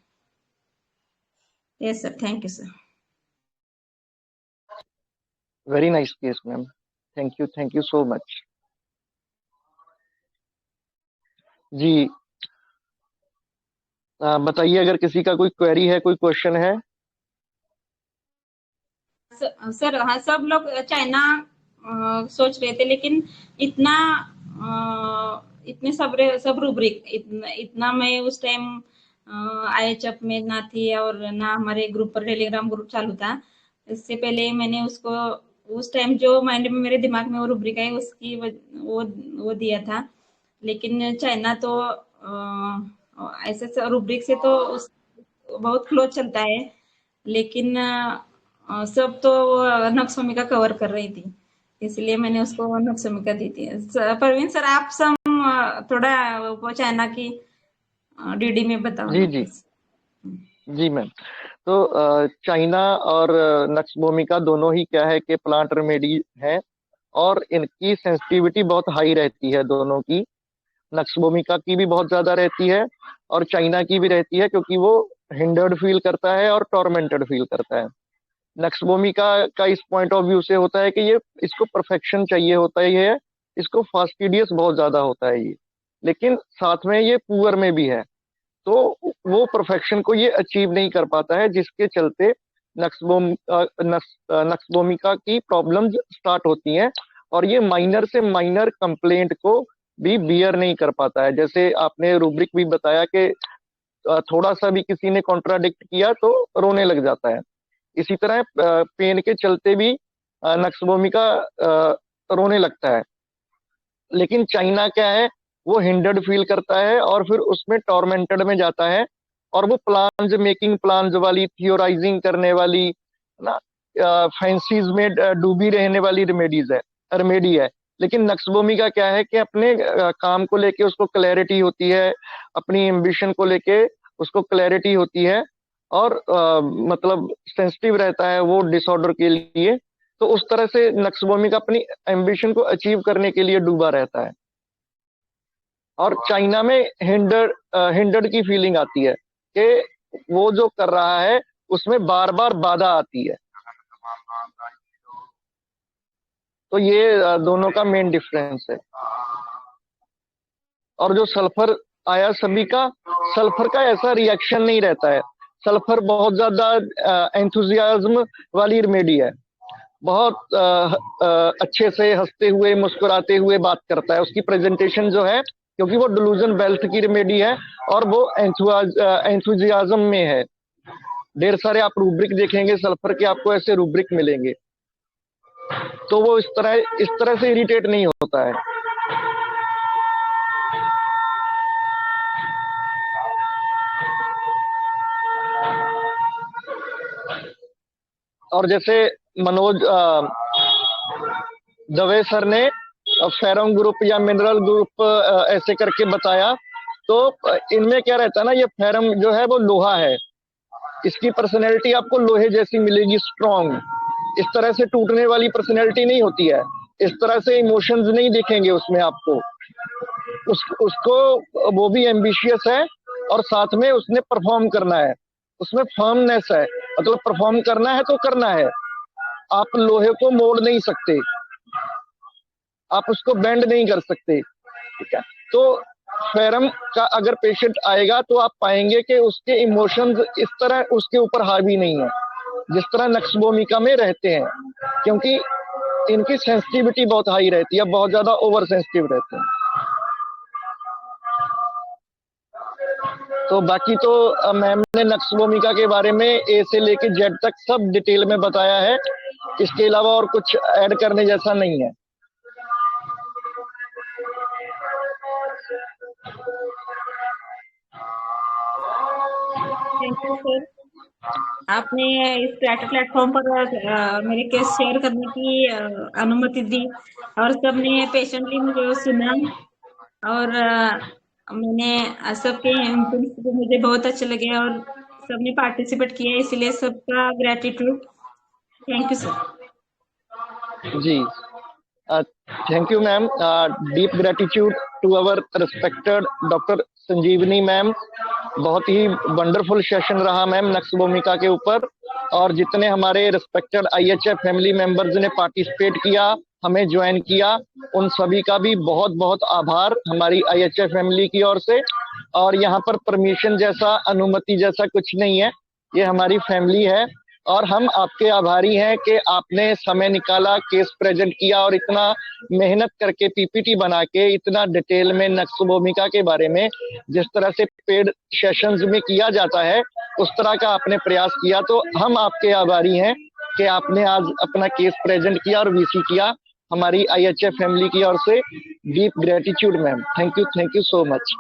Yes sir, thank you sir. Very nice case ma'am, thank you so much. जी बताइए, अगर किसी का कोई क्वेरी है, कोई क्वेश्चन है। सर हाँ, सब लोग चाइना सोच रहे थे, लेकिन इतना इतने सब रूब्रिक इतना मैं उस टाइम IHF में ना थी, और ना हमारे ग्रुप पर टेलीग्राम ग्रुप चालू था। इससे पहले मैंने उसको उस टाइम जो माइंड में मेरे दिमाग में वो रूब्रिक है उसकी वो दिया था। लेकिन चाइना तो ऐसे रूब्रिक से तो बहुत क्लोज चलता है, लेकिन सब तो नक्सोमी का कवर कर रही थी, इसलिए मैंने उसको नक्सोमी का दी थी। परवीन सर, आप थोड़ा वो चाइना की DD में बताओ जी ना जी प्लीज। जी मैम, तो चाइना और नक्सभूमिका दोनों ही क्या है कि प्लांट रेमेडी है, और इनकी सेंसिटिविटी बहुत हाई रहती है दोनों की। नक्सभूमिका की भी बहुत ज्यादा रहती है और चाइना की भी रहती है, क्योंकि वो हिंडर्ड फील करता है और टॉर्मेंटेड फील करता है। नक्सभूमिका का इस पॉइंट ऑफ व्यू से होता है कि ये इसको परफेक्शन चाहिए होता है, ये इसको फास्टिडियस बहुत ज्यादा होता है ये, लेकिन साथ में ये पुअर में भी है, तो वो परफेक्शन को ये अचीव नहीं कर पाता है, जिसके चलते नक्सभूमिका की प्रॉब्लम्स स्टार्ट होती हैं, और ये माइनर से माइनर कंप्लेंट को भी बियर नहीं कर पाता है। जैसे आपने रूब्रिक भी बताया कि थोड़ा सा भी किसी ने कॉन्ट्राडिक्ट किया तो रोने लग जाता है, इसी तरह पेन के चलते भी नक्सभूमिका रोने लगता है। लेकिन चाइना क्या है, वो हिंडर्ड फील करता है और फिर उसमें टॉर्मेंटेड में जाता है, और वो प्लान्स मेकिंग, प्लान्स वाली, थियोराइजिंग करने वाली ना, फैंसीज में डूबी रहने वाली रेमेडी है। लेकिन नक्सभूमिका क्या है कि अपने काम को लेके उसको क्लैरिटी होती है, अपनी एम्बिशन को लेके उसको क्लैरिटी होती है, और मतलब सेंसिटिव रहता है वो डिसऑर्डर के लिए। तो उस तरह से नक्सभूमिका अपनी एम्बिशन को अचीव करने के लिए डूबा रहता है, और चाइना में हिंडर्ड की फीलिंग आती है कि वो जो कर रहा है उसमें बार बार बाधा आती है। तो ये दोनों का मेन डिफरेंस है। और जो सल्फर आया सभी का, सल्फर का ऐसा रिएक्शन नहीं रहता है। सल्फर बहुत ज्यादा एंथुजियाज्म वाली रेमेडी है, बहुत अच्छे से हंसते हुए मुस्कुराते हुए बात करता है, उसकी प्रेजेंटेशन जो है क्योंकि वो डिलूजन वेल्थ की रेमेडी है और वो एंथुजियाज्म में है। ढेर सारे आप रूब्रिक देखेंगे सल्फर के, आपको ऐसे रूब्रिक मिलेंगे, तो वो इस तरह से इरिटेट नहीं होता है। और जैसे मनोज दवे सर ने फेरम ग्रुप या मिनरल ग्रुप ऐसे करके बताया, तो इनमें क्या रहता है ना, ये फेरम जो है वो लोहा है, इसकी पर्सनैलिटी आपको लोहे जैसी मिलेगी, स्ट्रॉन्ग। इस तरह से टूटने वाली पर्सनैलिटी नहीं होती है, इस तरह से इमोशंस नहीं दिखेंगे उसमें आपको। उसको वो भी एम्बिशियस है और साथ में उसने परफॉर्म करना है, उसमें फर्मनेस है, मतलब परफॉर्म करना है तो करना है। आप लोहे को मोड़ नहीं सकते, आप उसको बेंड नहीं कर सकते, ठीक है। तो फेरम का अगर पेशेंट आएगा तो आप पाएंगे कि उसके इमोशंस इस तरह उसके ऊपर हावी नहीं है जिस तरह नक्सबोमिका में रहते हैं, क्योंकि इनकी सेंसिटिविटी बहुत हाई रहती है, बहुत ज्यादा ओवर सेंसिटिव रहते हैं। तो बाकी तो मैम ने नक्सबोमिका के बारे में ए से लेके जेड तक सब डिटेल में बताया है, इसके अलावा और कुछ ऐड करने जैसा नहीं है। थैंक यू सर, आपने इस प्लेटफॉर्म पर मेरे केस शेयर करने की अनुमति दी और सबने पेशेंटली मुझे सुना और मैंने सबके इनपुट्स भी मुझे बहुत अच्छे लगे और सबने पार्टिसिपेट किया, इसलिए सबका ग्रेटिट्यूड। Thank you sir. जी, thank you ma'am. Deep gratitude to our respected doctor Sanjeevani ma'am. बहुत ही वंडरफुल सेशन रहा मैम नक्सबोमिका के ऊपर, और जितने हमारे रिस्पेक्टेड IHF फैमिली मेंबर्स ने पार्टिसिपेट किया, हमें ज्वाइन किया, उन सभी का भी बहुत बहुत आभार हमारी IHF फैमिली की ओर से। और यहाँ पर परमिशन जैसा, अनुमति जैसा कुछ नहीं है, ये हमारी फैमिली है और हम आपके आभारी हैं कि आपने समय निकाला, केस प्रेजेंट किया और इतना मेहनत करके PPT बना के इतना डिटेल में नक्सबोमिका के बारे में जिस तरह से पेड सेशंस में किया जाता है उस तरह का आपने प्रयास किया। तो हम आपके आभारी हैं कि आपने आज अपना केस प्रेजेंट किया और VC किया। हमारी IHF फैमिली की ओर से deep gratitude ma'am. Thank you so much.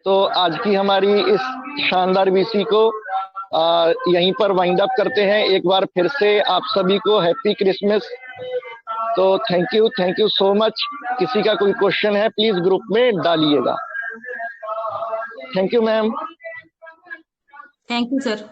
तो आज की हमारी इस शानदार VC को यहीं पर वाइंड अप करते हैं। एक बार फिर से आप सभी को हैप्पी क्रिसमस। तो थैंक यू सो मच। किसी का कोई क्वेश्चन है प्लीज ग्रुप में डालिएगा। Thank you ma'am. Thank you sir.